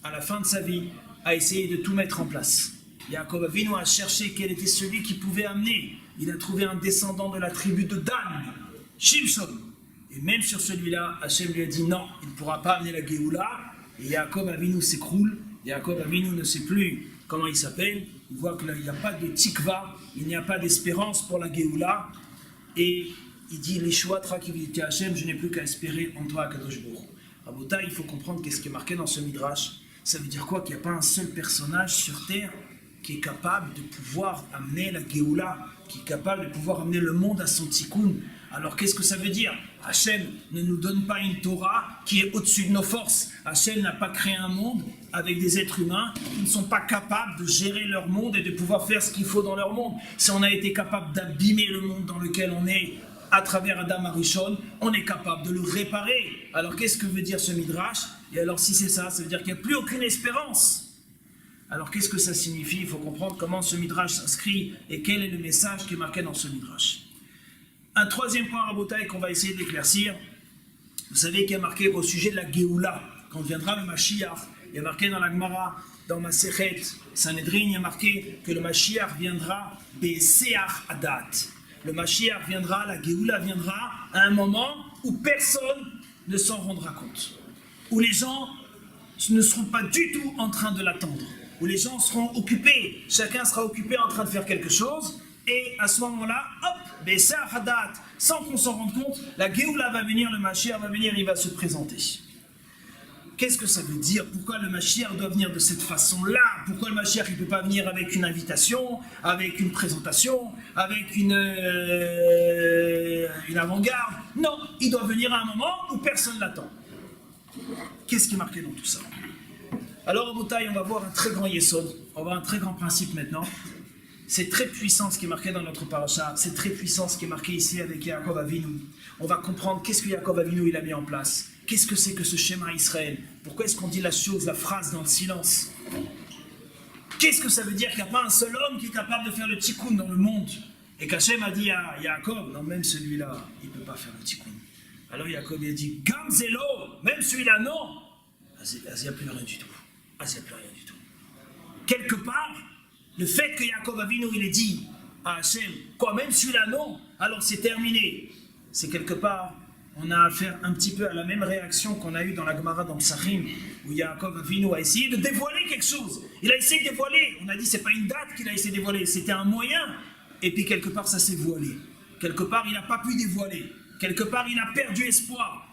à la fin de sa vie, a essayé de tout mettre en place. Yaakov Avinu a cherché quel était celui qui pouvait amener. Il a trouvé un descendant de la tribu de Dan, Shimshon. Et même sur celui-là, Hachem lui a dit non, il ne pourra pas amener la Géoula. Et Yaakov Avinu s'écroule. Yaakov Avinu ne sait plus comment il s'appelle. Il voit qu'il n'y a pas de tikva, il n'y a pas d'espérance pour la Géoula. Et il dit les choix Trakiviti Hachem, je n'ai plus qu'à espérer en toi, Kadosh Baruch. Rabotai, il faut comprendre qu'est-ce qui est marqué dans ce midrash. Ça veut dire quoi? Qu'il n'y a pas un seul personnage sur terre qui est capable de pouvoir amener la Géoula, qui est capable de pouvoir amener le monde à son tikkun. Alors qu'est-ce que ça veut dire? Hachem ne nous donne pas une Torah qui est au-dessus de nos forces. Hachem n'a pas créé un monde avec des êtres humains qui ne sont pas capables de gérer leur monde et de pouvoir faire ce qu'il faut dans leur monde. Si on a été capable d'abîmer le monde dans lequel on est à travers Adam Arishon, on est capable de le réparer. Alors qu'est-ce que veut dire ce midrash? Et alors si c'est ça, ça veut dire qu'il n'y a plus aucune espérance. Alors qu'est-ce que ça signifie? Il faut comprendre comment ce midrash s'inscrit et quel est le message qui est marqué dans ce midrash. Un troisième point, Rabotai, qu'on va essayer d'éclaircir. Vous savez qu'il y a marqué au sujet de la Géoula, quand viendra le Mashiach, il y a marqué dans la Gemara, dans Masechet Sanhedrin, il y a marqué que le Mashiach viendra Be'seach Adat. Le Mashiach viendra, la Géoula viendra à un moment où personne ne s'en rendra compte. Où les gens ne seront pas du tout en train de l'attendre. Où les gens seront occupés, chacun sera occupé en train de faire quelque chose, et à ce moment-là, hop, Be'seach Adat, sans qu'on s'en rende compte, la Géoula va venir, le Mashiach va venir, il va se présenter. Qu'est-ce que ça veut dire? Pourquoi le Mashiach doit venir de cette façon-là? Pourquoi le Mashiach ne peut pas venir avec une invitation, avec une présentation, avec une avant-garde? Non, il doit venir à un moment où personne ne l'attend. Qu'est-ce qui est marqué dans tout ça? Alors, en Botaï, on va voir un très grand yesod, on va voir un très grand principe maintenant. C'est très puissant ce qui est marqué dans notre paracha, c'est très puissant ce qui est marqué ici avec Yaakov Avinu. On va comprendre qu'est-ce que Yaakov Avinu il a mis en place. Qu'est-ce que c'est que ce schéma Israël? Pourquoi est-ce qu'on dit la chose, la phrase dans le silence? Qu'est-ce que ça veut dire qu'il n'y a pas un seul homme qui est capable de faire le tikkun dans le monde? Et qu'Hachem a dit à Yaakov, non, même celui-là, il ne peut pas faire le tikkun. Alors Yaakov il a dit, Gamzelo, même celui-là, non. Il n'y a plus rien du tout. Il n'y a plus rien du tout. Quelque part, le fait que Yaakov Avinu il ait dit à Hachem, quoi, même celui-là, non, alors c'est terminé. C'est quelque part, on a affaire un petit peu à la même réaction qu'on a eue dans la Gemara dans Psachim, où Yaakov Avinu a essayé de dévoiler quelque chose. Il a essayé de dévoiler. On a dit, c'est pas une date qu'il a essayé de dévoiler, c'était un moyen. Et puis quelque part, ça s'est voilé. Quelque part, il n'a pas pu dévoiler. Quelque part, il a perdu espoir.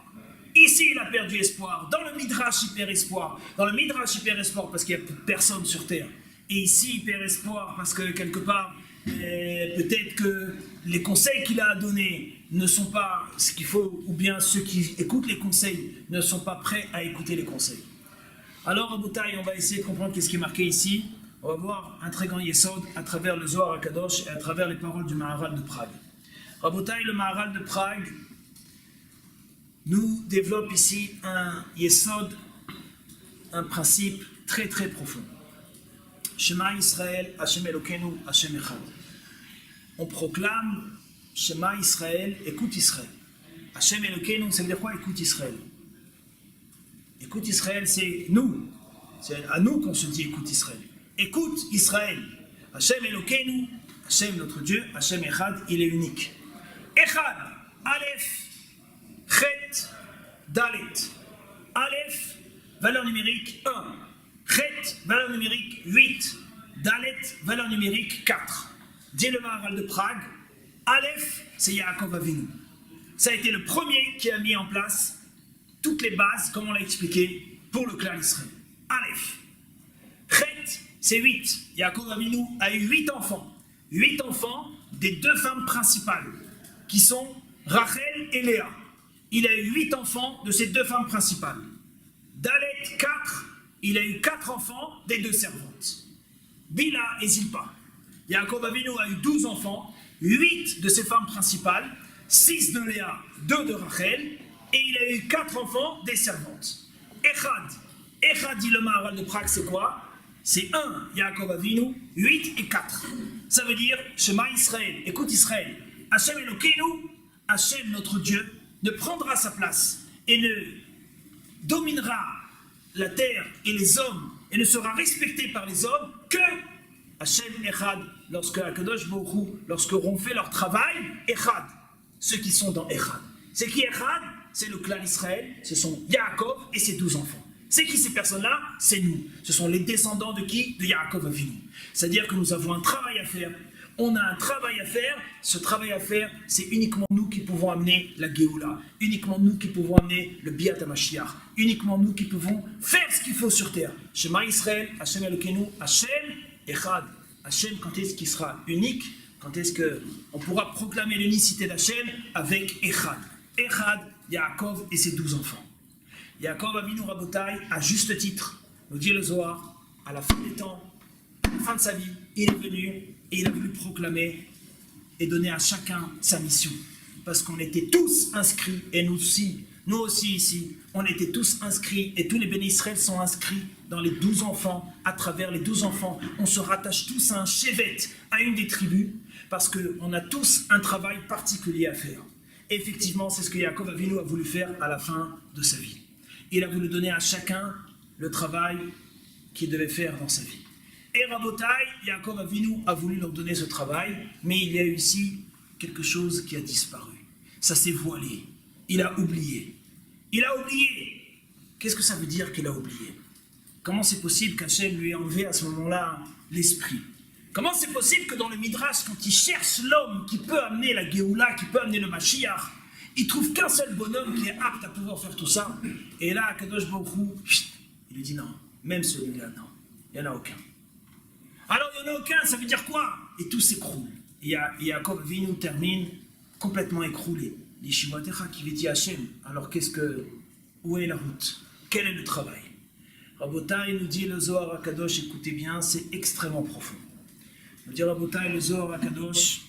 Ici, il a perdu espoir. Dans le Midrash, il perd espoir. Dans le Midrash, il perd espoir parce qu'il n'y a personne sur terre. Et ici, il perd espoir parce que quelque part, peut-être que les conseils qu'il a donnés ne sont pas ce qu'il faut, ou bien ceux qui écoutent les conseils ne sont pas prêts à écouter les conseils. Alors, à Boutaï, on va essayer de comprendre ce qui est marqué ici. On va voir un très grand yesod à travers le Zohar HaKadosh et à travers les paroles du Maharal de Prague. Rabotai, le Maharal de Prague nous développe ici un yesod, un principe très très profond. Shema Israël, Hashem Elokeinu, Hashem Echad. On proclame Shema Israël, écoute Israël. Hashem Elokeinu, ça veut dire quoi écoute Israël? Écoute Israël, c'est nous. C'est à nous qu'on se dit écoute Israël. Écoute Israël. Hashem Elokeinu, Hashem notre Dieu, Hashem Echad, il est unique. Echad, Aleph, Chet, Dalet. Aleph, valeur numérique 1. Chet, valeur numérique 8. Dalet, valeur numérique 4. Dit le Maharal de Prague, Aleph, c'est Yaakov Avinu. Ça a été le premier qui a mis en place toutes les bases, comme on l'a expliqué, pour le clan Israël. Aleph. Chet, c'est 8. Yaakov Avinu a eu 8 enfants. 8 enfants des 2 femmes principales, qui sont Rachel et Léa. Il a eu 8 enfants de ces 2 femmes principales. Dalet, 4. Il a eu 4 enfants des 2 servantes. Bila et Zilpa. Yaakov Avinu a eu 12 enfants, 8 de ses femmes principales, 6 de Léa, 2 de Rachel, et il a eu 4 enfants des servantes. Echad. Echad, dit le Maharal de Prague, c'est quoi? C'est 1, Yaakov Avinu, 8 et 4. Ça veut dire, Shema Israël, écoute Israël, Hashem Elokeinu, Hashem notre Dieu, ne prendra sa place et ne dominera la terre et les hommes et ne sera respecté par les hommes que Hashem Echad, lorsque Akadosh Baruch Hu, lorsqu'auront fait leur travail, Echad, ceux qui sont dans Echad. C'est qui Echad? C'est le clan Israël, ce sont Yaakov et ses 12 enfants. C'est qui ces personnes-là? C'est nous. Ce sont les descendants de qui? De Yaakov Avinu. C'est-à-dire que nous avons un travail à faire. On a un travail à faire. Ce travail à faire, c'est uniquement nous qui pouvons amener la Géoula. Uniquement nous qui pouvons amener le Biat HaMashiach. Uniquement nous qui pouvons faire ce qu'il faut sur terre. Shema Israël, Hashem Elokeinu, Hashem Echad. Hashem, quand est-ce qu'il sera unique? Quand est-ce qu'on pourra proclamer l'unicité d'Hachem? Avec Echad. Echad, Yaakov et ses 12 enfants. Yaakov Avinu Rabotai, à juste titre, nous dit le Zohar, à la fin des temps, à la fin de sa vie, il est venu et il a voulu proclamer et donner à chacun sa mission. Parce qu'on était tous inscrits, et nous aussi ici, on était tous inscrits, et tous les bénis Israël sont inscrits dans les 12 enfants. À travers les 12 enfants, on se rattache tous à un chevet, à une des tribus, parce qu'on a tous un travail particulier à faire. Et effectivement, c'est ce que Yaakov Avinu a voulu faire à la fin de sa vie. Il a voulu donner à chacun le travail qu'il devait faire dans sa vie. Et Rabotai, Yaakov Avinu a voulu leur donner ce travail, mais il y a eu ici quelque chose qui a disparu. Ça s'est voilé. Il a oublié. Il a oublié. Qu'est-ce que ça veut dire qu'il a oublié? Comment c'est possible qu'Hachem lui ait enlevé à ce moment-là l'esprit? Comment c'est possible que dans le Midrash, quand il cherche l'homme qui peut amener la Géoula, qui peut amener le Mashiach, il trouve qu'un seul bonhomme qui est apte à pouvoir faire tout ça? Et là, Kadosh Baruch Hu, il lui dit non, même celui-là, non, il n'y en a aucun. Alors il n'y en a aucun, ça veut dire quoi? Et tout s'écroule. Et Yaakov Avinu termine complètement écroulé. L'Ishivatecha qui lui dit Hachem, alors où est la route? Quel est le travail? Rabotai nous dit le Zohar HaKadosh, écoutez bien, c'est extrêmement profond. Il nous dit Rabotai, le Zohar HaKadosh,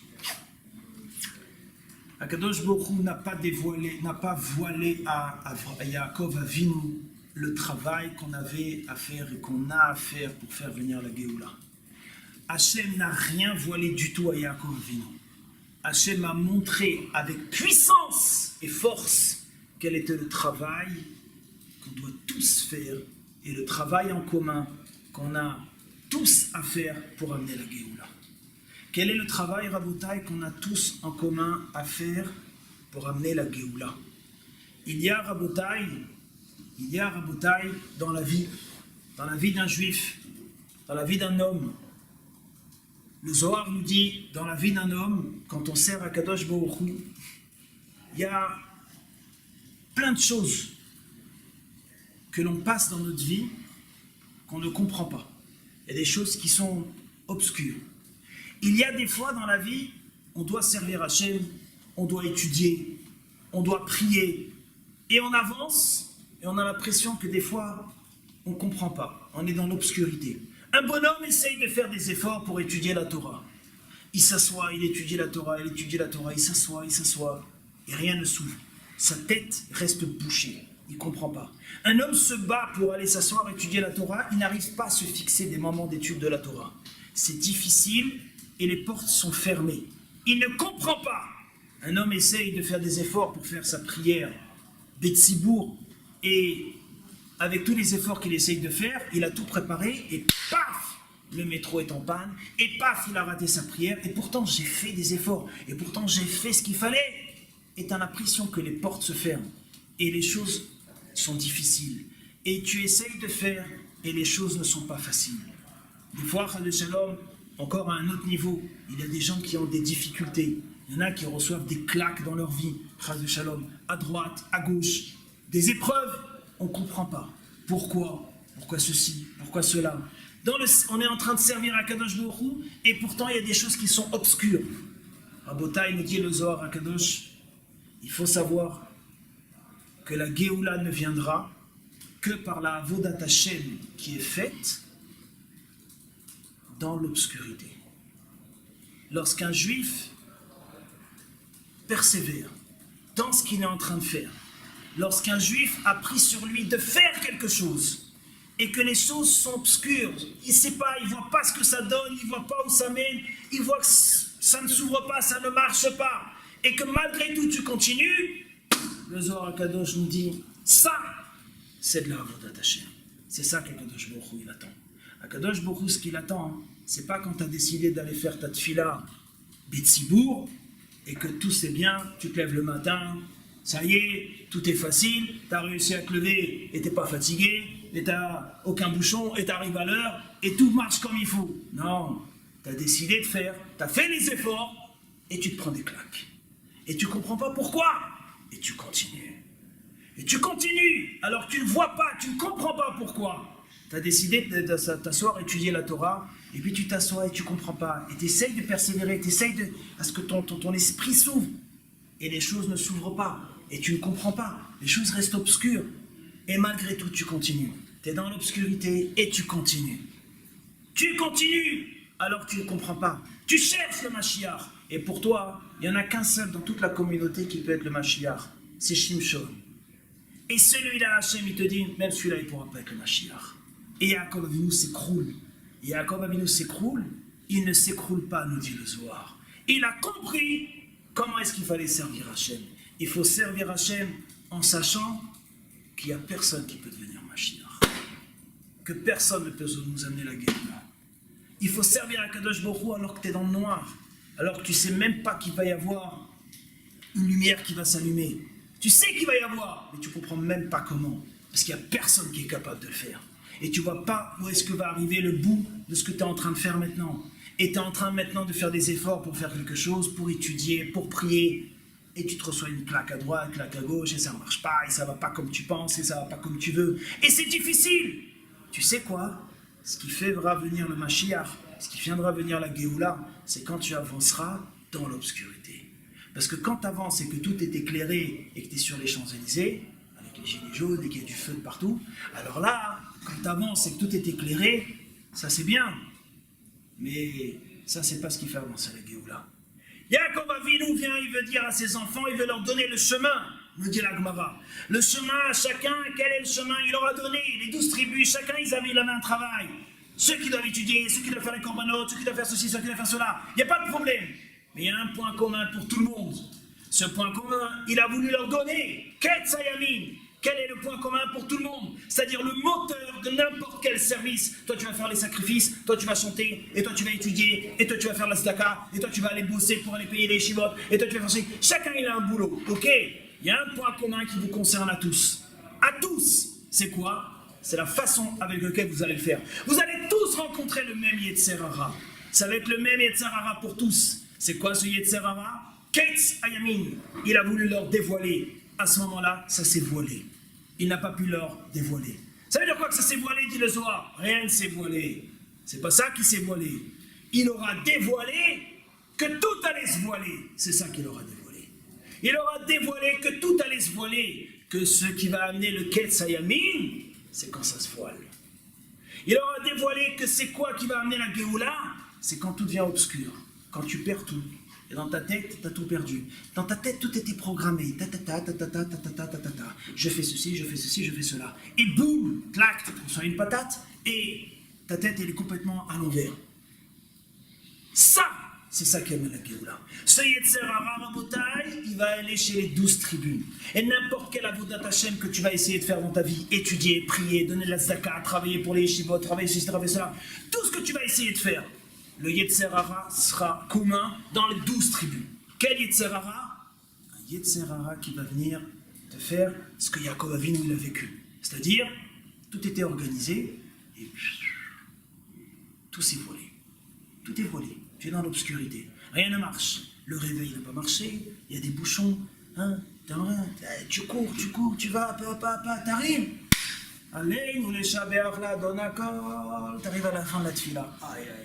HaKadosh Baruch Hu n'a pas voilé à Yaakov Avinu le travail qu'on avait à faire et qu'on a à faire pour faire venir la Géoula. Hachem n'a rien voilé du tout à Yaakov Avinu. Hachem a montré avec puissance et force quel était le travail qu'on doit tous faire et le travail en commun qu'on a tous à faire pour amener la Géoula. Quel est le travail, Rabotai, qu'on a tous en commun à faire pour amener la Géoula? Il y a Rabotai dans la vie d'un juif, dans la vie d'un homme. Le Zohar nous dit, dans la vie d'un homme, quand on sert à Kadosh Baruch Hu, il y a plein de choses que l'on passe dans notre vie qu'on ne comprend pas. Il y a des choses qui sont obscures. Il y a des fois dans la vie, on doit servir Hachem, on doit étudier, on doit prier, et on avance, et on a l'impression que des fois, on ne comprend pas, on est dans l'obscurité. Un bonhomme essaye de faire des efforts pour étudier la Torah. Il s'assoit, il étudie la Torah, il s'assoit, et rien ne s'ouvre. Sa tête reste bouchée, il ne comprend pas. Un homme se bat pour aller s'asseoir, étudier la Torah, il n'arrive pas à se fixer des moments d'étude de la Torah. C'est difficile et les portes sont fermées. Il ne comprend pas. Un homme essaye de faire des efforts pour faire sa prière, Betsibour, et avec tous les efforts qu'il essaye de faire, il a tout préparé et paf, le métro est en panne, et paf, il a raté sa prière, et pourtant j'ai fait des efforts, et pourtant j'ai fait ce qu'il fallait. Et tu as l'impression que les portes se ferment, et les choses sont difficiles, et tu essayes de faire, et les choses ne sont pas faciles. Des fois, Chas de Shalom, encore à un autre niveau, il y a des gens qui ont des difficultés, il y en a qui reçoivent des claques dans leur vie, Chas de Shalom, à droite, à gauche, des épreuves, on ne comprend pas. Pourquoi ceci? Pourquoi cela? On est en train de servir à Kadosh Baruch Hu, et pourtant il y a des choses qui sont obscures. Rabotai nous dit le Zohar à Kadosh, il faut savoir que la Géoula ne viendra que par la Avodat Hashem qui est faite dans l'obscurité. Lorsqu'un juif persévère dans ce qu'il est en train de faire, lorsqu'un juif a pris sur lui de faire quelque chose et que les choses sont obscures, il ne sait pas, il ne voit pas ce que ça donne, il ne voit pas où ça mène, il voit que ça ne s'ouvre pas, ça ne marche pas, et que malgré tout tu continues, le Zohar HaKadosh nous dit, ça, c'est de la Avodat Hashem. C'est ça qu'Akadosh Baruch Hu il attend. Akadosh Baruch Hu, ce qu'il attend, c'est pas quand tu as décidé d'aller faire ta tfila Betsibour, et que tout c'est bien, tu te lèves le matin, Ça y est, tout est facile, tu as réussi à te lever et t'es pas fatigué, et t'as aucun bouchon, et tu arrives à l'heure, et tout marche comme il faut. Non, tu as décidé de faire, tu as fait les efforts, et tu te prends des claques. Et tu comprends pas pourquoi, et tu continues. Et tu continues, alors que tu ne vois pas, tu ne comprends pas pourquoi. Tu as décidé de t'asseoir, étudier la Torah, et puis tu t'assois et tu ne comprends pas. Et tu essayes de persévérer, tu essayes à ce que ton esprit s'ouvre. Et les choses ne s'ouvrent pas. Et tu ne comprends pas. Les choses restent obscures. Et malgré tout, tu continues. Tu es dans l'obscurité et tu continues. Tu continues alors que tu ne comprends pas. Tu cherches le Mashiach. Et pour toi, il n'y en a qu'un seul dans toute la communauté qui peut être le Mashiach. C'est Shimshon. Et celui-là, Hachem, il te dit, même celui-là, il ne pourra pas être le Mashiach. Et Yaakov Avinu s'écroule. Et Yaakov Avinu s'écroule, il ne s'écroule pas, nous dit le Zohar. Il a compris comment est-ce qu'il fallait servir Hachem. Il faut servir Hachem en sachant qu'il n'y a personne qui peut devenir Mashiach. Que personne ne peut nous amener la guerre. Il faut servir à Kadosh Baruch Hu alors que tu es dans le noir. Alors que tu ne sais même pas qu'il va y avoir une lumière qui va s'allumer. Tu sais qu'il va y avoir, mais tu ne comprends même pas comment. Parce qu'il n'y a personne qui est capable de le faire. Et tu ne vois pas où est-ce que va arriver le bout de ce que tu es en train de faire maintenant. Et tu es en train maintenant de faire des efforts pour faire quelque chose, pour étudier, pour prier. Et tu te reçois une claque à droite, une claque à gauche, et ça ne marche pas, et ça ne va pas comme tu penses, et ça ne va pas comme tu veux. Et c'est difficile. Tu sais quoi? Ce qui fera venir le Mashiach, ce qui viendra venir la Géoula, c'est quand tu avanceras dans l'obscurité. Parce que quand tu avances et que tout est éclairé, et que tu es sur les Champs-Élysées, avec les gilets jaunes et qu'il y a du feu de partout, alors là, quand tu avances et que tout est éclairé, ça c'est bien. Mais ça, c'est pas ce qui fait avancer la Géoula. Yaakov Avinu vient, il veut dire à ses enfants, il veut leur donner le chemin, nous dit la Gemara. Le chemin à chacun, quel est le chemin? Il leur a donné les 12 tribus, chacun ils avaient un travail. Ceux qui doivent étudier, ceux qui doivent faire les corbanotes, ceux qui doivent faire ceci, ceux qui doivent faire cela. Il n'y a pas de problème. Mais il y a un point commun pour tout le monde. Ce point commun, il a voulu leur donner. Ketsayamin. Quel est le point commun pour tout le monde? C'est-à-dire le moteur de n'importe quel service. Toi, tu vas faire les sacrifices, toi, tu vas chanter, et toi, tu vas étudier, et toi, tu vas faire la tzedaka, et toi, tu vas aller bosser pour aller payer les shivot, et toi, tu vas faire ça. Chacun, il a un boulot, ok? Il y a un point commun qui vous concerne à tous. À tous! C'est quoi? C'est la façon avec laquelle vous allez le faire. Vous allez tous rencontrer le même Yetzer Hara. Ça va être le même Yetzer Hara pour tous. C'est quoi ce Yetzer Hara? Ketz Ayamin. Il a voulu leur dévoiler. À ce moment-là, ça s'est voilé. Il n'a pas pu leur dévoiler. Ça veut dire quoi que ça s'est voilé, dit le Zohar? Rien ne s'est voilé. C'est pas ça qui s'est voilé. Il aura dévoilé que tout allait se voiler. C'est ça qu'il aura dévoilé. Il aura dévoilé que tout allait se voiler. Que ce qui va amener le Ketz Ayamin, c'est quand ça se voile. Il aura dévoilé que c'est quoi qui va amener la Géoula? C'est quand tout devient obscur. Quand tu perds tout. Et dans ta tête, tu as tout perdu. Dans ta tête, tout était programmé. Je fais ceci, je fais ceci, je fais cela. Et boum, clac, tu te reçois une patate et ta tête, elle est complètement à l'envers. Ça, c'est ça qui amène la Géoula. Ce Yetzer Hara Rabotai, il va aller chez les 12 tribus. Et n'importe quel avodat Hashem que tu vas essayer de faire dans ta vie, étudier, prier, donner de la tzedaka, travailler pour les yeshivot, travailler ceci, travailler cela, tout ce que tu vas essayer de faire, le Yetzer Hara sera commun dans les 12 tribus. Quel Yetzer Hara? Un Yetzer Hara qui va venir te faire ce que Yaakov Avinu il a vécu. C'est-à-dire, tout était organisé et tout s'est voilé. Tout est voilé. Tu es dans l'obscurité. Rien ne marche. Le réveil n'a pas marché. Il y a des bouchons. Hein, tu cours, tu vas, t'arrives. Allez, nous les chabéach là, donakol. T'arrives à la fin de la tfila. Aïe, aïe, aïe.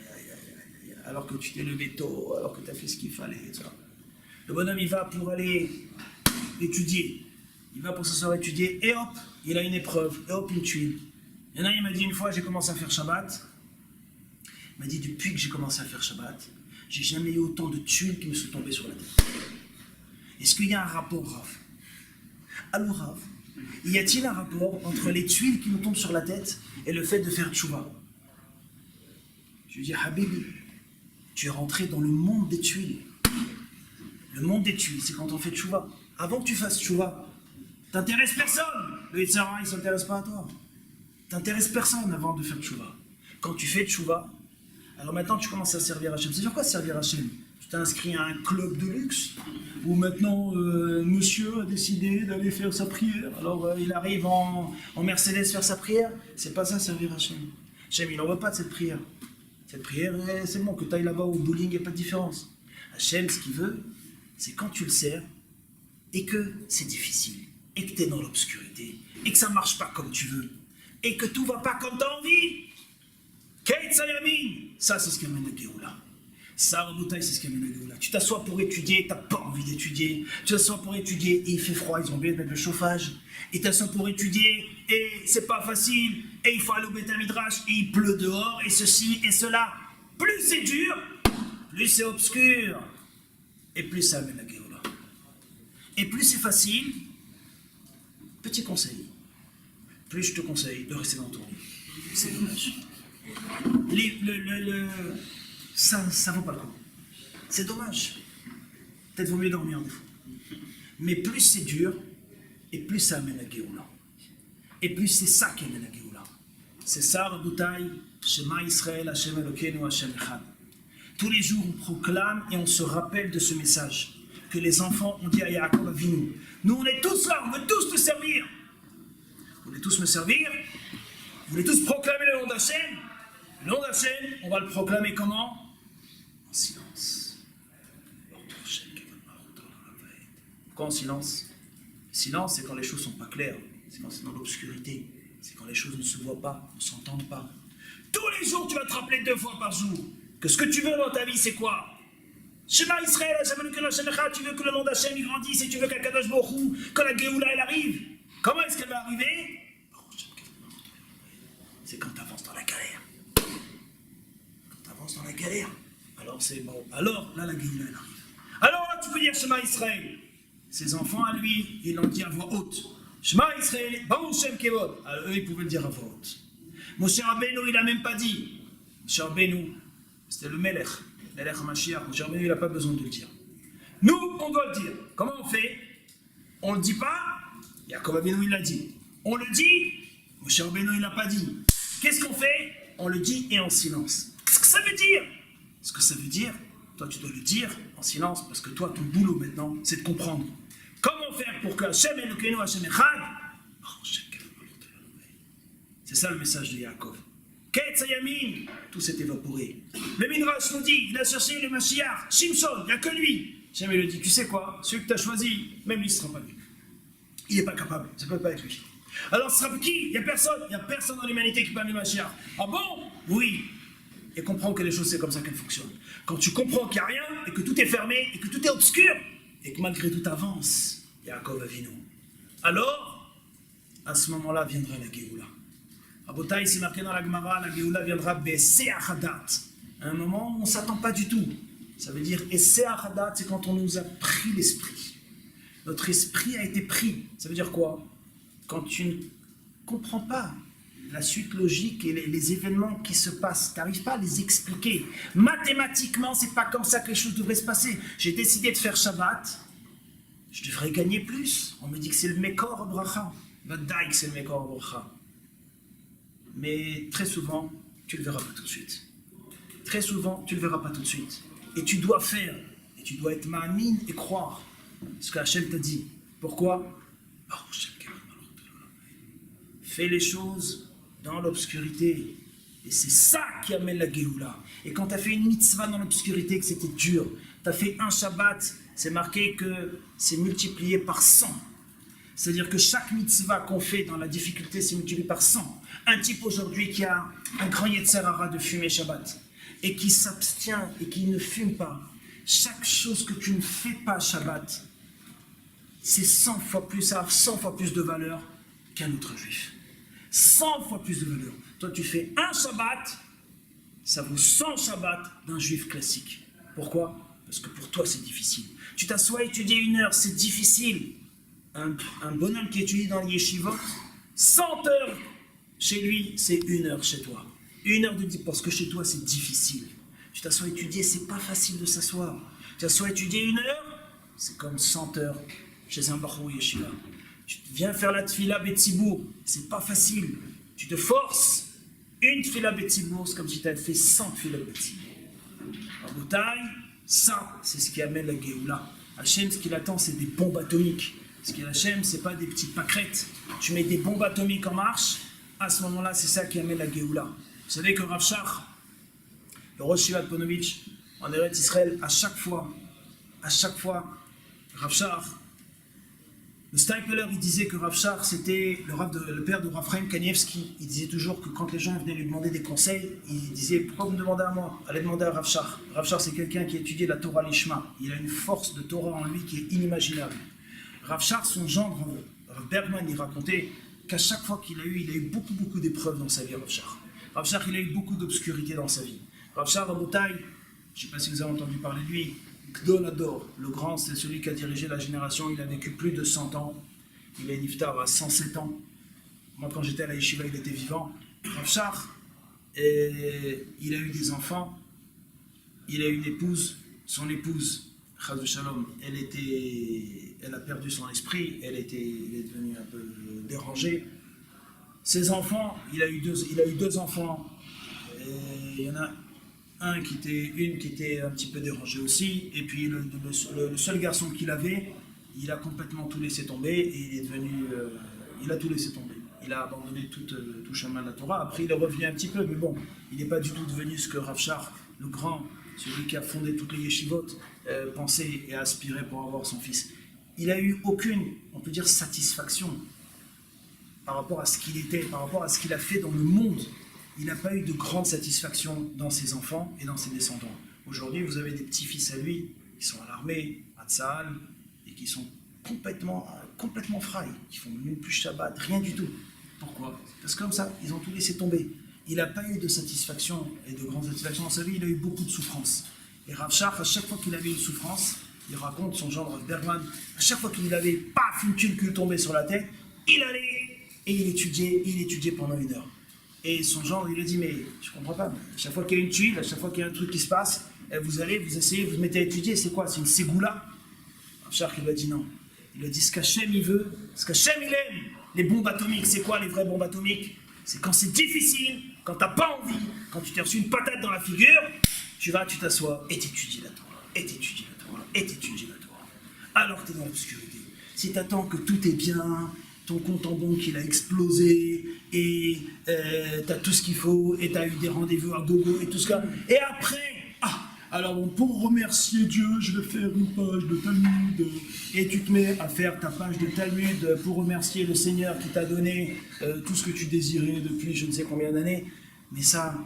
Alors que tu t'es levé tôt, alors que tu as fait ce qu'il fallait. Le bonhomme, il va pour aller étudier. Il va pour s'asseoir étudier, et hop, il a une épreuve, et hop, une tuile. Il y en a, il m'a dit une fois, j'ai commencé à faire Shabbat. Il m'a dit, depuis que j'ai commencé à faire Shabbat, j'ai jamais eu autant de tuiles qui me sont tombées sur la tête. Est-ce qu'il y a un rapport, Rav? Alors, Rav, y a-t-il un rapport entre les tuiles qui nous tombent sur la tête et le fait de faire tchouva? Je lui dis, Habibi, tu es rentré dans le monde des tuiles. Le monde des tuiles, c'est quand on fait tchouva. Avant que tu fasses tchouva, t'intéresses personne. Le Yetzer Hara, il ne s'intéresse pas à toi. T'intéresses personne avant de faire tchouva. Quand tu fais tchouva, alors maintenant tu commences à servir Hachem. C'est-à-dire quoi servir Hachem? Tu t'es inscrit à un club de luxe, où maintenant monsieur a décidé d'aller faire sa prière. Alors il arrive en Mercedes faire sa prière. C'est pas ça servir Hachem. Hachem, il n'en veut pas de cette prière. Cette prière, c'est bon, que tu ailles là-bas au bowling, il n'y a pas de différence. Hachem, ce qu'il veut, c'est quand tu le sers, et que c'est difficile, et que tu es dans l'obscurité, et que ça ne marche pas comme tu veux, et que tout ne va pas comme tu as envie. Kate Sayamin, ça c'est ce qui amène la Géoula. Ça, Raboutaï, c'est ce qui amène la Géoula. Tu t'assois pour étudier, tu n'as pas envie d'étudier. Tu t'assois pour étudier, et il fait froid, ils ont oublié de mettre le chauffage. Et tu t'assois pour étudier, et c'est pas facile, et il faut aller au Beth Midrash, et il pleut dehors, et ceci, et cela. Plus c'est dur, plus c'est obscur, et plus ça amène la Géoula. Et plus c'est facile, petit conseil, plus je te conseille de rester dans ton lit. C'est dommage. Ça vaut pas le coup. C'est dommage. Peut-être vaut mieux dormir des fois. Mais plus c'est dur, et plus ça amène la Géoula. Et plus c'est ça qui amène la Géoula. C'est ça, Raboutaï, Shema Israël, Hashem Elokeinu, Hashem Echad. Tous les jours, on proclame et on se rappelle de ce message que les enfants ont dit à Yaakov Avinu. Nous, on est tous là, on veut tous te servir. Vous voulez tous me servir? Vous voulez tous proclamer le nom d'Hachem? Le nom d'Hachem, on va le proclamer comment? En silence. Pourquoi en silence? Le silence, c'est quand les choses ne sont pas claires. C'est quand c'est dans l'obscurité. C'est quand les choses ne se voient pas, ne s'entendent pas. Tous les jours, tu vas te rappeler 2 fois par jour que ce que tu veux dans ta vie, c'est quoi? Shema Israël, tu veux que le nom d'Hachem il grandisse et tu veux qu'Akadosh Baruch Hu, que la Géoula elle arrive. Comment est-ce qu'elle va arriver? C'est quand tu avances dans la galère. Quand tu avances dans la galère, alors c'est bon. Alors là, la Géoula elle arrive. Alors là, tu peux dire Shema Israël. Ses enfants à lui, ils l'ont dit à voix haute. Shema Israël, Baruch Shem Kevod. Alors eux, ils pouvaient le dire à voix haute. Moshe Rabbeinu, il n'a même pas dit. Moshe Rabbeinu, c'était le Melech. Melech HaMashiach, Moshe Rabbeinu, il n'a pas besoin de le dire. Nous, on doit le dire. Comment on fait? On ne le dit pas, Yaakov Avinu, il l'a dit. On le dit, Moshe Rabbeinu, il n'a pas dit. Qu'est-ce qu'on fait? On le dit et en silence. Qu'est-ce que ça veut dire? Ce que ça veut dire, toi, tu dois le dire en silence, parce que toi, ton boulot maintenant, c'est de comprendre. Comment faire pour que Hashem Elokeinu, Hashem Echad? C'est ça le message de Yaakov. Kate Sayamin, tout s'est évaporé. Le Midrash nous dit, il a cherché le Mashiach, Shimshon, il n'y a que lui. Hashem lui dit, tu sais quoi, celui que tu as choisi, même lui ne sera pas lui. Il n'est pas capable, ça ne peut pas être lui. Alors ce sera qui? Il n'y a personne dans l'humanité qui peut amener Mashiach. Ah bon? Oui. Et comprends que les choses, c'est comme ça qu'elles fonctionnent. Quand tu comprends qu'il n'y a rien, et que tout est fermé, et que tout est obscur, et que malgré tout avance, Yaakov Avinu. Alors, à ce moment-là, viendra la Géoula. Rabotaï, c'est marqué dans la Gemara, la Géoula viendra Be'Se'achadat. À un moment où on ne s'attend pas du tout. Ça veut dire Se'achadat, c'est quand on nous a pris l'esprit. Notre esprit a été pris. Ça veut dire quoi? Quand tu ne comprends pas la suite logique et les événements qui se passent, tu n'arrives pas à les expliquer. Mathématiquement, c'est pas comme ça que les choses devraient se passer. J'ai décidé de faire Shabbat, je devrais gagner plus. On me dit que c'est le Mekor Bracha. Vadaï que c'est le Mekor Bracha. Mais très souvent, tu ne le verras pas tout de suite. Très souvent, tu ne le verras pas tout de suite. Et tu dois faire, et tu dois être ma'amine et croire ce que Hachem t'a dit. Pourquoi? Fais les choses dans l'obscurité. Et c'est ça qui amène la Géoula. Et quand tu as fait une mitzvah dans l'obscurité, que c'était dur, tu as fait un Shabbat, c'est marqué que c'est multiplié par 100. C'est-à-dire que chaque mitzvah qu'on fait dans la difficulté, c'est multiplié par 100. Un type aujourd'hui qui a un grand Yetzer Hara de fumer Shabbat, et qui s'abstient et qui ne fume pas, chaque chose que tu ne fais pas Shabbat, c'est 100 fois plus, ça a 100 fois plus de valeur qu'un autre juif. 100 fois plus de valeur. Toi, tu fais un Shabbat, ça vaut 100 Shabbat d'un juif classique. Pourquoi? Parce que pour toi, c'est difficile. Tu t'assois à étudier 1 heure, c'est difficile. Un bonhomme qui étudie dans les yeshivot, 100 heures chez lui, c'est 1 heure chez toi. 1 heure de dire parce que chez toi, c'est difficile. Tu t'assois à étudier, c'est pas facile de s'asseoir. Tu t'assois à étudier 1 heure, c'est comme 100 heures chez un Bachou Yeshiva. Tu viens faire la Tfila Betsibour, c'est pas facile. Tu te forces, une Tfila Betsibour, c'est comme si tu avais fait 100 Tfila Betsibour. En bouteille, Ça, c'est ce qui amène la Géoula. Hachem, ce qu'il attend, c'est des bombes atomiques. Ce qu'il Hachem, c'est pas des petites pâquerettes. Tu mets des bombes atomiques en marche, à ce moment-là, c'est ça qui amène la Géoula. Vous savez que Rav Shach, le Rosh Yeshiva de Ponovitch, en Eretz Israël, à chaque fois, Rav Shach, le Stipler, il disait que Rav Shach, c'était le père de Rav Chaim Kanievski. Il disait toujours que quand les gens venaient lui demander des conseils, il disait, pourquoi vous me demandez à moi? Allez demander à Rav Shach. Rav Shach, c'est quelqu'un qui a étudié la Torah Lishma. Il a une force de Torah en lui qui est inimaginable. Rav Shach, son gendre, Rav Bergman, il racontait qu'à chaque fois qu'il a eu beaucoup d'épreuves dans sa vie, Rav Shach. Rav Shach, il a eu beaucoup d'obscurité dans sa vie. Rav Shach Rabotai, je ne sais pas si vous avez entendu parler de lui, Gdol Ador, le grand, c'est celui qui a dirigé la génération, il a vécu plus de 100 ans, il est niftar à 107 ans. Moi, quand j'étais à la yeshiva, il était vivant. Rav Shach, il a eu des enfants, il a eu une épouse, son épouse, Chaz Shalom, elle a perdu son esprit, elle est devenue un peu dérangée. Ses enfants, il a eu deux enfants, et il y en a une qui était un petit peu dérangée aussi, et puis le seul garçon qu'il avait, il a complètement tout laissé tomber, et il a tout laissé tomber. Il a abandonné tout chemin de la Torah. Après, il est revenu un petit peu, mais bon, il n'est pas du tout devenu ce que Rav Shach, le grand, celui qui a fondé toutes les yeshivot, pensait et aspirait pour avoir son fils. Il n'a eu aucune, on peut dire, satisfaction par rapport à ce qu'il était, par rapport à ce qu'il a fait dans le monde. Il n'a pas eu de grande satisfaction dans ses enfants et dans ses descendants. Aujourd'hui, vous avez des petits-fils à lui qui sont à l'armée, à Tsahal, et qui sont complètement frais, qui font même plus Shabbat, rien du tout. Pourquoi? Parce que comme ça, ils ont tout laissé tomber. Il n'a pas eu de satisfaction et de grande satisfaction dans sa vie, il a eu beaucoup de souffrance. Et Rav Shach, à chaque fois qu'il avait une souffrance, il raconte son gendre Bergman, à chaque fois qu'il avait paf, une tuile tombée sur la tête, il allait et il étudiait pendant 1 heure. Et son gendre, il a dit, mais je comprends pas, à chaque fois qu'il y a une tuile, à chaque fois qu'il y a un truc qui se passe, vous allez, vous essayez, vous mettez à étudier, c'est quoi? C'est une ségoula? Rav Shach, il a dit non. Il a dit ce qu'Hachem il veut, ce qu'Hachem il aime. Les bombes atomiques, c'est quoi les vraies bombes atomiques? C'est quand c'est difficile, quand t'as pas envie, quand tu t'es reçu une patate dans la figure, tu t'assois et t'étudies la Torah, et t'étudies la Torah, et t'étudies la Torah. Alors que t'es dans l'obscurité. Si t'attends que tout est bien, ton compte en banque il a explosé, et t'as tout ce qu'il faut, et t'as eu des rendez-vous à gogo et tout ça, et après, alors bon, pour remercier Dieu, je vais faire une page de Talmud, et tu te mets à faire ta page de Talmud pour remercier le Seigneur qui t'a donné tout ce que tu désirais depuis je ne sais combien d'années. Mais ça,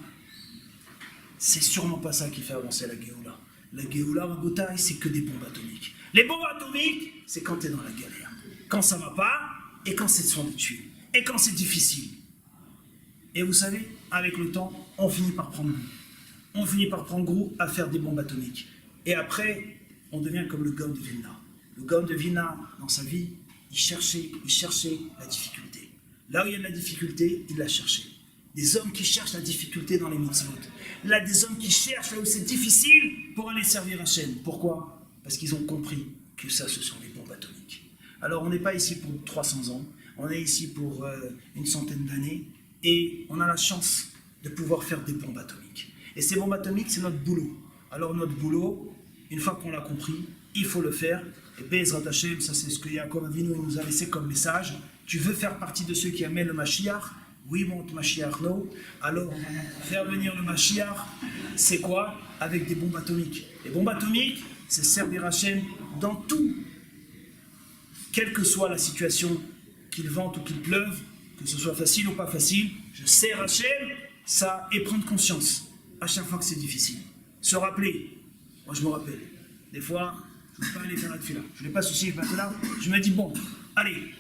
c'est sûrement pas ça qui fait avancer la Géoula. La Géoula, Rabotai, c'est que des bombes atomiques. Les bombes atomiques, c'est quand tu es dans la galère. Quand ça va pas, et quand c'est de tuiles, et quand c'est difficile. Et vous savez, avec le temps, on finit par prendre goût. On finit par prendre goût à faire des bombes atomiques. Et après, on devient comme le Gaon de Vilna. Le Gaon de Vilna, dans sa vie, il cherchait la difficulté. Là où il y a de la difficulté, il l'a cherché. Des hommes qui cherchent la difficulté dans les mitzvot. Là, des hommes qui cherchent là où c'est difficile pour aller servir Hachem. Pourquoi? Parce qu'ils ont compris que ça, ce sont les bombes atomiques. Alors, on n'est pas ici pour 300 ans. On est ici pour une centaine d'années. Et on a la chance de pouvoir faire des bombes atomiques. Et ces bombes atomiques, c'est notre boulot. Alors notre boulot, une fois qu'on l'a compris, il faut le faire. Et Bezrat Hashem, ça c'est ce que Yaakov Avinu nous a laissé comme message. Tu veux faire partie de ceux qui amènent le Mashiach? We want Mashiach, no. Alors, faire venir le Mashiach, c'est quoi? Avec des bombes atomiques. Les bombes atomiques, c'est servir Hashem dans tout. Quelle que soit la situation, qu'il vente ou qu'il pleuve, que ce soit facile ou pas facile, je sers Hashem, ça, et prendre conscience. À chaque fois que c'est difficile. Se rappeler. Moi, je me rappelle. Des fois, je ne veux pas aller faire la tefila. Je n'ai pas souci avec la tefila. Je me dis, bon, allez,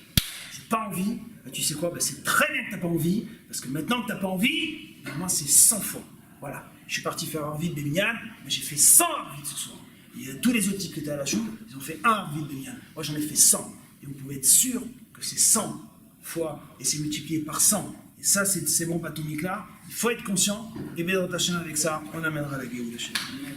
j'ai pas envie. Ben, tu sais quoi, ben, c'est très bien que tu n'as pas envie. Parce que maintenant que tu n'as pas envie, ben, moi, c'est 100 fois. Voilà. Je suis parti faire un Arvit Bémignan, mais j'ai fait 100 Arvit ce soir. Et tous les autres types qui étaient à la choule, ils ont fait un Arvit Bémignan. Moi, j'en ai fait 100. Et vous pouvez être sûr que c'est 100 fois. Et c'est multiplié par 100. Et ça, c'est ces bombes atomiques-là. Il faut être conscient, et bien dans ta chaîne avec ça, on amènera la Géoula chez nous.